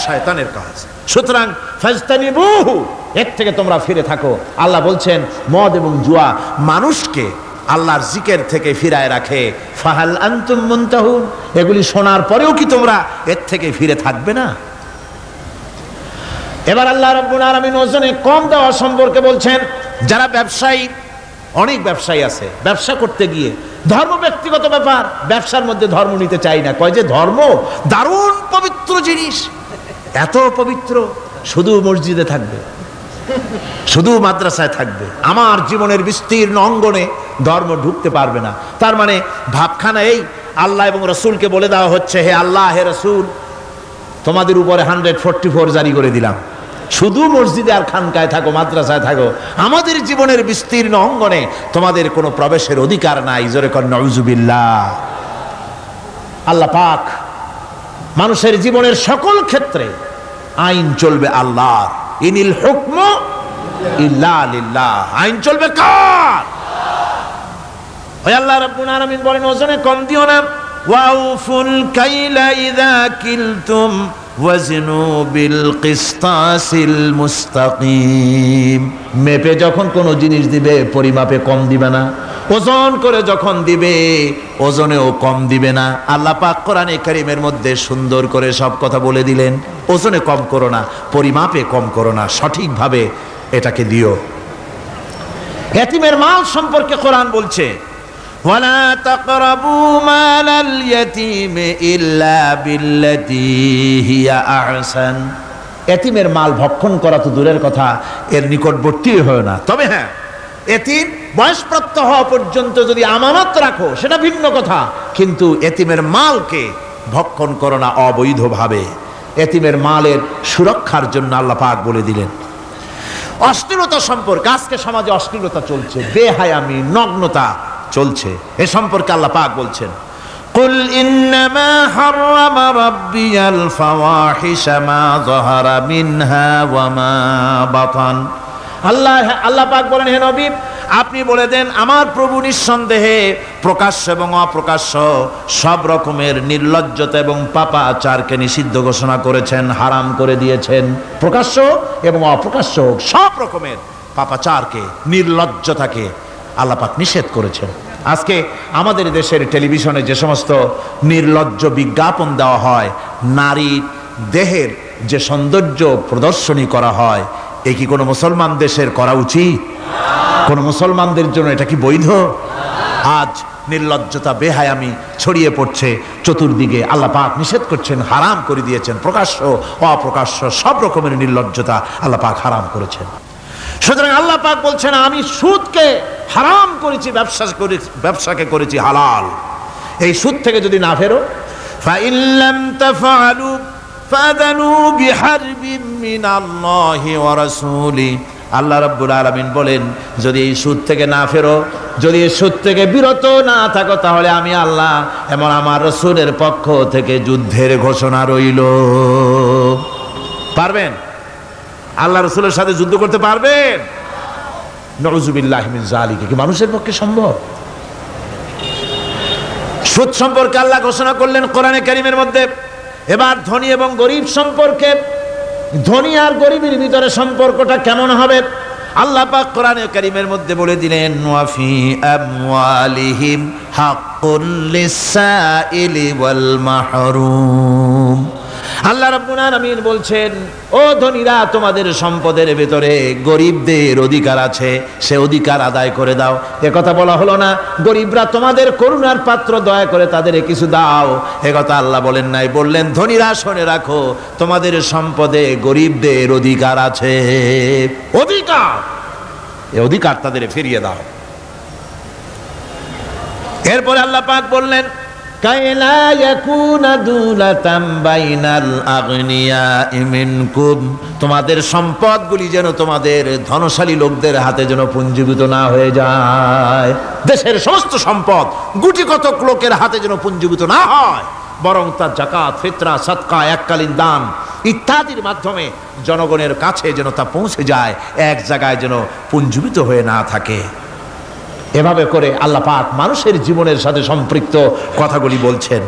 শয়তানের কাজ। সুতরাং ফাজতানিবুহু, এর থেকে তোমরা ফিরে থাকো। আল্লাহ বলছেন মদ এবং জুয়া মানুষকে আল্লাহর জিকির থেকে ফিরায় রাখে। ফাহাল আনতুম মুনতাহুন, এগুলি শোনার পরেও কি তোমরা এর থেকে ফিরে থাকবে না? এবার আল্লাহ রাব্বুল আলামিন ওজনে কম দেওয়া সম্পর্কে বলছেন। যারা ব্যবসায়ী, অনেক ব্যবসায়ী আছে, ব্যবসা করতে গিয়ে ধর্ম ব্যক্তিগত ব্যাপার, ব্যবসার মধ্যে ধর্ম নিতে চাই না। কয় যে ধর্ম দারুণ পবিত্র জিনিস, এত পবিত্র, শুধু মসজিদে থাকবে, শুধু মাদ্রাসায় থাকবে, আমার জীবনের বিস্তীর্ণ অঙ্গনে ধর্ম ঢুকতে পারবে না। তার মানে ভাবখানা এই, আল্লাহ এবং রসুলকে বলে দেওয়া হচ্ছে, হে আল্লাহ, হে রসুল, তোমাদের উপরে 144 জারি করে দিলাম, শুধু মসজিদে আর খানকায় থাকো, মাদ্রাসায় থাকো, আমাদের জীবনের বিস্তীর্ণ অঙ্গনে তোমাদের কোনো প্রবেশের অধিকার নাই। জোরে কর নাউজুবিল্লাহ। আল্লাহ পাক মানুষের জীবনের সকল ক্ষেত্রে আইন চলবে আল্লাহর। ইনিল হুকমু ইল্লা লিল্লাহ। আইন চলবে কার? ওই আল্লাহ রাব্বুল আলামিন বলেন ওজনে কম দিও না। ওয়াউফুল কাইলা ইযা কিলতুম ওয়াজনু বিল কিসতাসিল মুস্তাকিম। মেপে যখন কোনো জিনিস দিবে পরিমাপে কম দিবে না, ওজন করে যখন দিবে ওজনেও কম দিবে না। আল্লাহ পাক কোরআনে কারীমের মধ্যে সুন্দর করে সব কথা বলে দিলেন। ওজনে কম করো না, পরিমাপে কম করো না, সঠিকভাবে এটাকে দিও। ইয়াতীমের মাল সম্পর্কে কোরআন বলছে, ওয়ালা তাকরাবু মালাল ইয়াতীমি ইল্লা বিল্লাতী হিয়া আহসান। ইয়াতীমের মাল ভক্ষণ করা তো দূরের কথা, এর নিকটবর্তী হয় না। তবে হ্যাঁ, ইয়াতীম বয়সপ্রাপ্ত হওয়া পর্যন্ত যদি আমানত রাখো সেটা ভিন্ন কথা, কিন্তু এতিমের মালকে ভক্ষণ করো না অবৈধভাবে। এতিমের মালের সুরক্ষার জন্য আল্লাহ পাক বলে দিলেন। অশ্লীলতা সম্পর্কে, আজকে সমাজে অশ্লীলতা চলছে, বেহায়ামি, নগ্নতা চলছে, এ সম্পর্কে আল্লাহ পাক বলছেন, কুল ইন্নামা হারামা রাব্বিয়াল ফাওয়াহিশা মা যাহারা মিনহা ওয়া মা বাতান। আল্লাহ পাক বলেন, হে নবী আপনি বলে দেন, আমার প্রভু নিঃসন্দেহে প্রকাশ্য এবং অপ্রকাশ্য সব রকমের নির্লজ্জতা এবং পাপাচারকে নিষিদ্ধ ঘোষণা করেছেন, হারাম করে দিয়েছেন। প্রকাশ্য এবং অপ্রকাশ্য সব রকমের পাপাচারকে, নির্লজ্জতাকে আল্লাহ পাক নিষেধ করেছেন। আজকে আমাদের দেশের টেলিভিশনে যে সমস্ত নির্লজ্জ বিজ্ঞাপন দেওয়া হয়, নারী দেহের যে সৌন্দর্য প্রদর্শনী করা হয়, এ কি কোনো মুসলমান দেশের করা উচিত? কোন মুসলমানদের জন্য এটা কি বৈধ? আজ নির্লজ্জতা, বেহায়ামি ছড়িয়ে পড়ছে চতুর্দিকে। আল্লাহ পাক নিষেধ করছেন, হারাম করে দিয়েছেন। প্রকাশ্য অপ্রকাশ্য সব রকমের নির্লজ্জতা আল্লাহ পাক হারাম করেছেন। সুতরাং আল্লাহ পাক বলছেন, আমি সুদকে হারাম করেছি, ব্যবসাকে করেছি হালাল। এই সুদ থেকে যদি না ফেরো, ফাইন লাম তাফআলু ফাযানু বিহারবিন মিনাল্লাহি ওয়া রাসূলি। আল্লাহ রাব্বুল আলামিন বলেন, যদি এই সুদ থেকে না ফেরো, যদি এই সুদ থেকে বিরত না থাকো, তাহলে আমি আল্লাহ এবং আমার রাসূলের পক্ষ থেকে যুদ্ধের ঘোষণা রইল। পারবেন? আল্লাহ রাসূলের সাথে যুদ্ধ করতে পারবেন? নাউযুবিল্লাহি মিন যালিকা। কি মানুষের পক্ষে সম্ভব? সুদ সম্পর্কে আল্লাহ ঘোষণা করলেন কোরআনে কারীমের মধ্যে। এবার ধনী এবং গরিব সম্পর্কে, ধনী আর গরিবের ভিতরে সম্পর্কটা কেমন হবে আল্লাহ পাক কোরআনে কারীমের মধ্যে বলে দিলেন, ওয়া ফি আমওয়ালিহিম হাক্কুল লিসাইলি ওয়াল মাহরুম। আল্লাহ রাব্বুল আলামিন বলছেন, ও ধনীরা, তোমাদের সম্পদের ভিতরে গরিবদের অধিকার আছে, সে অধিকার আদায় করে দাও। একথা বলা হলো না, গরিবরা তোমাদের করুণার পাত্র, দয়া করে তাদের কিছু দাও, একথা আল্লাহ বলেন নাই। বললেন, ধনীরা শুনে রাখো, তোমাদের সম্পদে গরিবদের অধিকার আছে, অধিকার, এই অধিকার তাদের ফিরিয়ে দাও। এরপরে আল্লাহ পাক বললেন, কাইলা ইয়াকুনা দুলাতাম বাইনাল আগনিয়াই মিনকুম, তোমাদের সম্পদগুলি যেন তোমাদের ধনশালী লোকদের হাতে যেন পুঞ্জীভূত না হয়ে যায়। দেশের সমস্ত সম্পদ গুটি কতক লোকের হাতে যেন পুঞ্জীভূত না হয়, বরং তার যাকাত, ফিতরা, সাদকা, এককালীন দান ইত্যাদির মাধ্যমে জনগণের কাছে যেন তা পৌঁছে যায়, এক জায়গায় যেন পুঞ্জীভূত হয়ে না থাকে। এভাবে করে আল্লাহ পাক মানুষের জীবনের সাথে সম্পৃক্ত কথাগুলি বলছেন।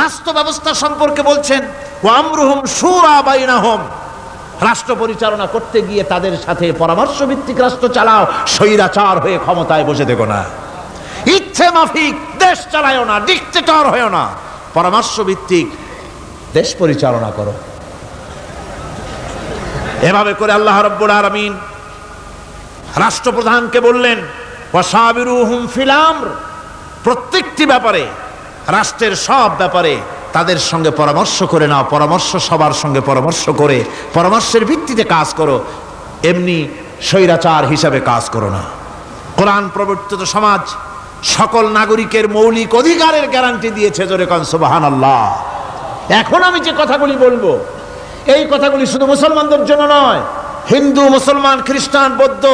রাষ্ট্র ব্যবস্থা সম্পর্কে বলছেন, ওয়া আমরুহুম শুরা বাইনাহুম, রাষ্ট্র পরিচালনা করতে গিয়ে তাদের সাথে পরামর্শ ভিত্তিক রাষ্ট্র চালাও, স্বৈরাচার হয়ে ক্ষমতায় বসে থেকো না, ইচ্ছে মাফিক দেশ চালায়ও না, ডিক্টেটর হয়েও না, পরামর্শ ভিত্তিক দেশ পরিচালনা করো। এভাবে করে আল্লাহ রাব্বুল আলামিন রাষ্ট্রপ্রধানকে বললেন, ওয়াসাবিরুহুম ফিল আমর, প্রত্যেকটি ব্যাপারে, রাষ্ট্রের সব ব্যাপারে তাদের সঙ্গে পরামর্শ করে নাও, পরামর্শ সবার সঙ্গে পরামর্শ করে পরামর্শের ভিত্তিতে কাজ করো, এমনি স্বৈরাচার হিসাবে কাজ করো না। কোরআন প্রবর্তিত সমাজ সকল নাগরিকের মৌলিক অধিকারের গ্যারান্টি দিয়েছে, জোরে কোন সুবহানাল্লাহ। এখন আমি যে কথাগুলি বলবো, এই কথাগুলি শুধু মুসলমানদের জন্য নয়, হিন্দু, মুসলমান, খ্রিস্টান, বৌদ্ধ,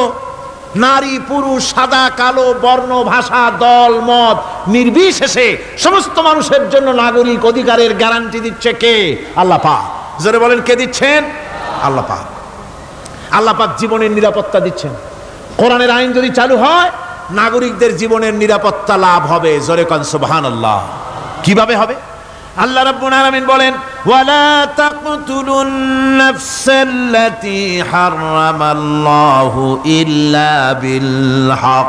নারী, পুরুষ, সাদা, কালো, বর্ণ, ভাষা, দল, মত নির্বিশেষে সমস্ত মানুষের জন্য নাগরিক অধিকারের গ্যারান্টি দিচ্ছে কে? আল্লাহ পাক। জোরে বলেন, কে দিচ্ছেন? আল্লাহ পাক। আল্লাহ পাক জীবনের নিরাপত্তা দিচ্ছেন। কোরআনের আইন যদি চালু হয়, নাগরিকদের জীবনের নিরাপত্তা লাভ হবে। জোরে কোন সুবহানাল্লাহ। কিভাবে হবে? আল্লাহ রাব্বুল আলামিন বলেন, ওয়ালা তাকতুলুন নাফসাল্লাতী হারামাল্লাহু ইল্লা বিল হক।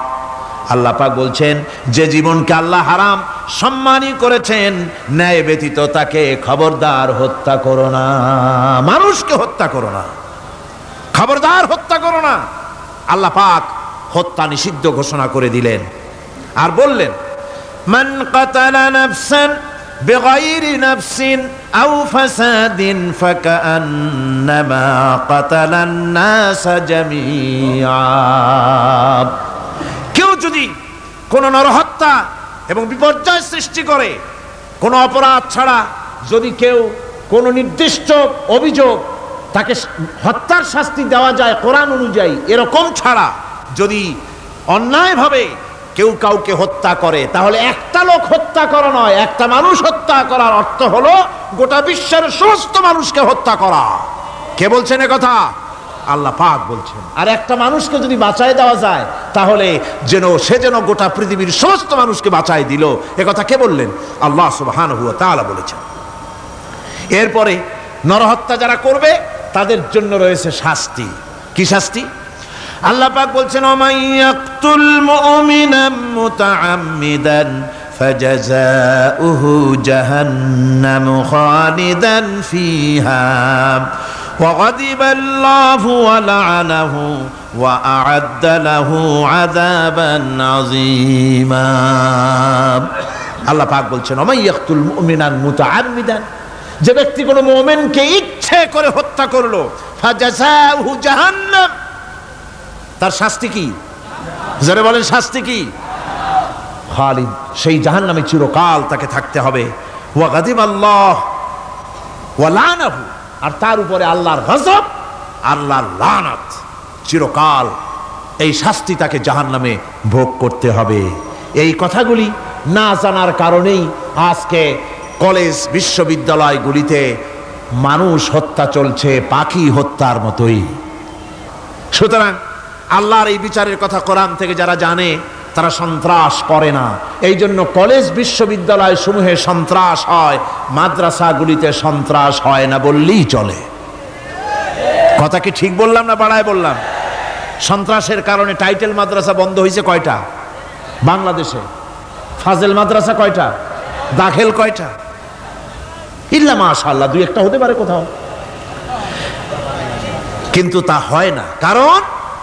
আল্লাহ পাক বলছেন, যে জীবনকে আল্লাহ হারাম সম্মানই করেছেন, ন্যায় ব্যতীত তাকে খবরদার হত্যা করো না। মানুষকে হত্যা করো না, খবরদার হত্যা করো না। আল্লাহ পাক হত্যা নিষিদ্ধ ঘোষণা করে দিলেন। আর বললেন, মান কাতালা নাফসান বিগাইরি নাফসিন আও ফাসাদিন ফাকান্নামা কাতালান নাস জামিআ। কেউ যদি কোনো নরহত্যা এবং বিপর্যয় সৃষ্টি করে, কোনো অপরাধ ছাড়া যদি কেউ কোনো নির্দিষ্ট অভিযোগ তাকে হত্যার শাস্তি দেওয়া যায় কোরআন অনুযায়ী, এরকম ছাড়া যদি অন্যায়ভাবে কেউ কাউকে হত্যা করে, তাহলে একটা লোক হত্যা করা নয়, একটা মানুষ হত্যা করার অর্থ হলো গোটা বিশ্বের সমস্ত মানুষকে হত্যা করা। কে বলছেন এ কথা? আল্লাহ পাক বলছেন। আর একটা মানুষকে যদি বাঁচায় দেওয়া যায়, তাহলে সে যেন গোটা পৃথিবীর সমস্ত মানুষকে বাঁচায় দিল। এ কথা কে বললেন? আল্লাহ সুবহানাহু ওয়া তাআলা বলেছেন। এরপরে নরহত্যা যারা করবে তাদের জন্য রয়েছে শাস্তি। কি শাস্তি? আল্লাহ পাক বলছেন, ওমান ইয়াকতুল মুমিনান মুতাআম্মিদান ফাজাযাউহু জাহান্নামু খালিদান ফিহা ওয়া গাদিবাল্লাহু ওয়া লা'নাহু ওয়া আ'আদ্দা লাহু আযাবান আযীমা। আল্লাহ পাক বলছেন, ওমান ইয়াকতুল মুমিনান মুতাআম্মিদান, যে ব্যক্তি কোনো মুমিনকে ইচ্ছে করে হত্যা করলো, ফাজাযাউহু জাহান্নাম, তার শাস্তি কি? যারা বলেন শাস্তি কি? খালিদ, সেই জাহান্নামে চিরকাল তাকে থাকতে হবে। ওয়া গাদিবাল্লাহ ওয়া লা'নাহু, আর তার উপরে আল্লাহর গজব, আল্লাহর লানত, চিরকাল এই শাস্তি তাকে জাহান্নামে ভোগ করতে হবে। এই কথাগুলি না জানার কারণেই আজকে কলেজ বিশ্ববিদ্যালয়গুলিতে মানুষ হত্যা চলছে পাখি হত্যার মতোই। সুতরাং আল্লাহর এই বিচারের কথা কোরআন থেকে যারা জানে তারা সন্ত্রাস করে না। এই জন্য কলেজ বিশ্ববিদ্যালয় সমূহে সন্ত্রাস হয়, মাদ্রাসাগুলিতে সন্ত্রাস হয় না বললেই চলে। কথা কি ঠিক বললাম না বাড়ায় বললাম? সন্ত্রাসের কারণে টাইটেল মাদ্রাসা বন্ধ হয়েছে কয়টা বাংলাদেশে? ফাজেল মাদ্রাসা কয়টা? দাখিল কয়টা? ইল্লা মাশাআল্লাহ দুই একটা হতে পারে কোথাও, কিন্তু তা হয় না। কারণ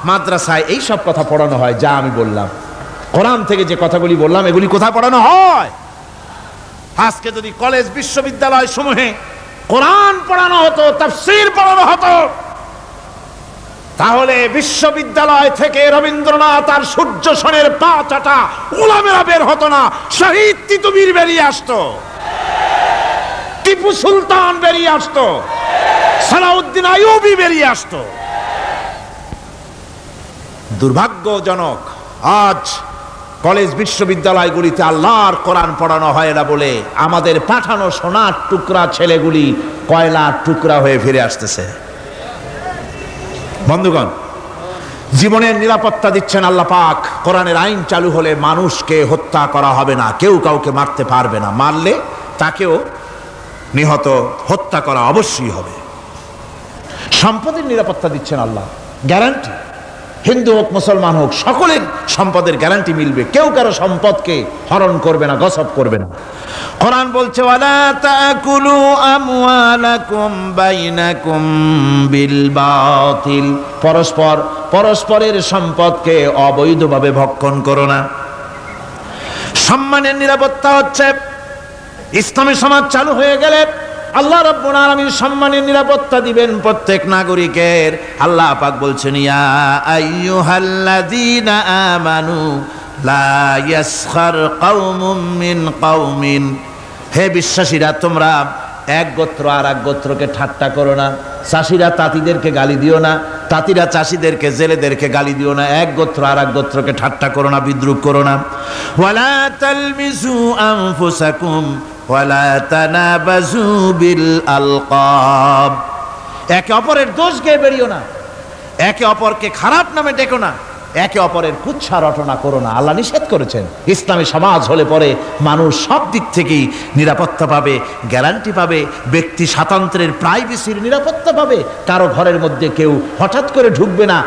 মাদ্রাসায় এই সব কথা পড়ানো হয় যা আমি বললাম। কোরআন থেকে যে কথাগুলি বললাম এগুলি কোথায় পড়ানো হয়? আজকে যদি কলেজ বিশ্ববিদ্যালয় সমূহে কোরআন পড়ানো হতো, তাফসীর পড়ানো হতো, তাহলে বিশ্ববিদ্যালয় থেকে রবীন্দ্রনাথ আর সূর্য সেনের পা চাটা উলামেরা বের হতো না, শহীদ তিতুমীর বেরিয়ে আসতো, টিপু সুলতান বেরিয়ে আসতো, সালাউদ্দিন আইয়ুবী বেরিয়ে আসতো। দুর্ভাগ্যজনক, আজ কলেজ বিশ্ববিদ্যালয়গুলিতে আল্লাহর কোরআন পড়ানো হয় না বলে আমাদের পাঠানো সোনার টুকরা ছেলেগুলি কয়লার টুকরা হয়ে ফিরে আসতেছে। বন্ধুগণ, জীবনের নিরাপত্তা দিচ্ছেন আল্লাহ পাক। কোরআনের আইন চালু হলে মানুষকে হত্যা করা হবে না, কেউ কাউকে মারতে পারবে না, মারলে তাকেও নিহত হত্যা করা অবশ্যই হবে। সম্পদের নিরাপত্তা দিচ্ছেন আল্লাহ, গ্যারান্টি। হিন্দু হোক মুসলমান হোক সকলের সম্পদের গ্যারান্টি মিলবে, কেউ কারো সম্পদকে হরণ করবে না, গসব করবে না। কোরআন বলছে, ওয়ালা তাকুলু আমওয়ালাকুম বাইনাকুম বিল বাতিল, পরস্পরের সম্পদকে অবৈধভাবে ভক্ষণ করো না। সম্মানের নিরাপত্তা হচ্ছে ইসলামী সমাজ চালু হয়ে গেলে আল্লাহ রাব্বুল আলামিন সম্মানের নিরাপত্তা দিবেন প্রত্যেক নাগরিকের। আল্লাহ পাক বলছেন, ইয়া আইয়ুহাল্লাযীনা আমানু লা ইয়াসখার কওমুম মিন কওমিন, হে বিশ্বাসীরা তোমরা এক গোত্র আর এক গোত্রকে ঠাট্টা করো না। চাষিরা তাঁতিদেরকে গালি দিও না, তাঁতিরা চাষিদেরকে জেলেদেরকে গালি দিও না। এক গোত্র আর এক গোত্রকে ঠাট্টা করো না, বিদ্রুপ করো না। ওয়ালা তালমিজু আনফুসাকুম ওয়ালা তানাবাজু বিল আলকাব, একে অপরের দোষ গেয়ে বেরিও না, একে অপরকে খারাপ নামে ডেকো না, একে অপরের কুৎসা রটনা করো না। আল্লাহ নিষেধ করেছেন। ইসলামী সমাজ হলে পরে মানুষ সব দিক থেকেই নিরাপত্তা পাবে, গ্যারান্টি পাবে, ব্যক্তি স্বাতন্ত্র্যের প্রাইভেসির নিরাপত্তা পাবে। কারো ঘরের মধ্যে কেউ হঠাৎ করে ঢুকবে না,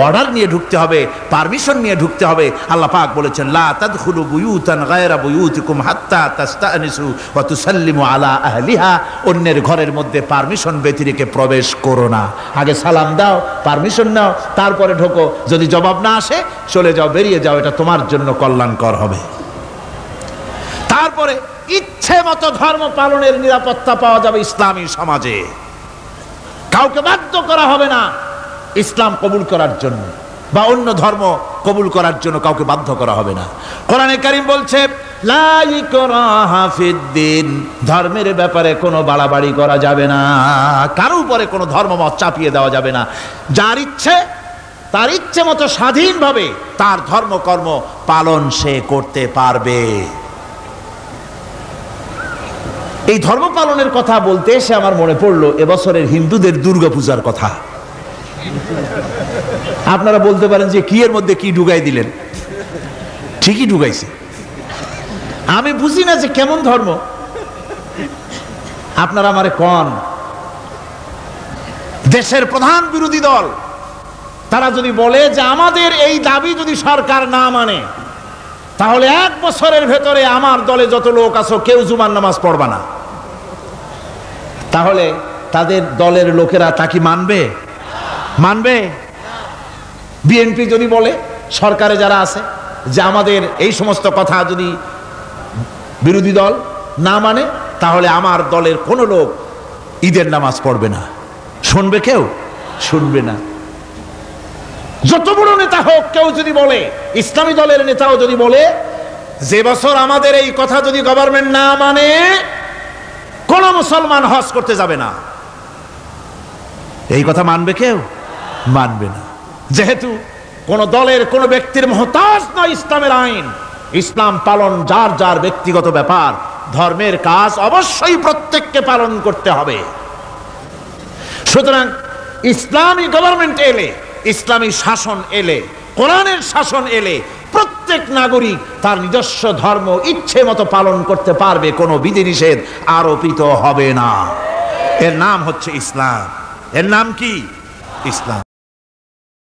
অর্ডার নিয়ে ঢুকতে হবে, পারমিশন নিয়ে ঢুকতে হবে। আল্লাহ পাক বলেছেন, লা তাদখুলু বুয়ুতান গায়রা বুয়ুতিকুম হাত্তা তাস্তানিসু ওয়া তুসাল্লিমু আলা আহলিহা, অন্যের ঘরের মধ্যে পারমিশন ব্যতি রেখে প্রবেশ করো না। আগে সালাম দাও, পারমিশন নাও, তারপরে ঢোকো। যদি জবাব না আসে চলে যাও, বেরিয়ে যাও, এটা তোমার জন্য কল্যাণকর হবে। তারপরে ইচ্ছে মতো ধর্ম পালনের নিরাপত্তা পাওয়া যাবে ইসলামী সমাজে। কাউকে বাধ্য করা হবে না ইসলাম কবুল করার জন্য। বা অন্য ধর্ম কবুল করার জন্য কাউকে বাধ্য করা হবে না। কোরআনে কারীম বলছে লা ইকরাহা ফিদ্দিন, ধর্মের ব্যাপারে কোনো বাড়াবাড়ি করা যাবে না, কারো উপরে কোনো ধর্মমত চাপিয়ে দেওয়া যাবে না। যার ইচ্ছে তার ইচ্ছে মতো স্বাধীনভাবে তার ধর্মকর্ম পালন সে করতে পারবে। এই ধর্ম পালনের কথা বলতে এসে আমার মনে পড়লো এবছরের হিন্দুদের দুর্গাপূজার কথা। আপনারা বলতে পারেন যে কি এর মধ্যে কি ঢুকাই দিলেন, ঠিকই ঢুকাইছে। আমি বুঝি না যে কেমন ধর্ম, আপনারা আমারে কোন। দেশের প্রধান বিরোধী দল তারা যদি বলে যে আমাদের এই দাবি যদি সরকার না মানে তাহলে 1 বছরের ভেতরে আমার দলে যত লোক আছো কেউ জুমার নামাজ পড়বা না, তাহলে তাদের দলের লোকেরা তা কি মানবে? মানবে? বিএনপি যদি বলে, সরকারে যারা আছে, যে আমাদের এই সমস্ত কথা যদি বিরোধী দল না মানে তাহলে আমার দলের কোনো লোক ঈদের নামাজ পড়বে না, শুনবে কেউ? শুনবে না। যত বড় নেতা হোক কেউ যদি বলে, ইসলামী দলের নেতাও যদি বলে যে বছর আমাদের এই কথা যদি গভর্নমেন্ট না মানে কোন মুসলমান হজ করতে যাবে না, এই কথা মানবে কেউ? মানবে না। যেহেতু কোন দলের কোন ব্যক্তির মুহতাজ নয় ইসলামের আইন, ইসলাম পালন যার যার ব্যক্তিগত ব্যাপার, ধর্মের কাজ অবশ্যই প্রত্যেককে পালন করতে হবে। সুতরাং ইসলামী গভর্নমেন্ট এলে, ইসলামী শাসন এলে, কোরআনের শাসন এলে প্রত্যেক নাগরিক তার নিজস্ব ধর্ম ইচ্ছে মতো পালন করতে পারবে, কোনো বিধিনিষেধ আরোপিত হবে না। এর নাম হচ্ছে ইসলাম। এর নাম কি? ইসলাম।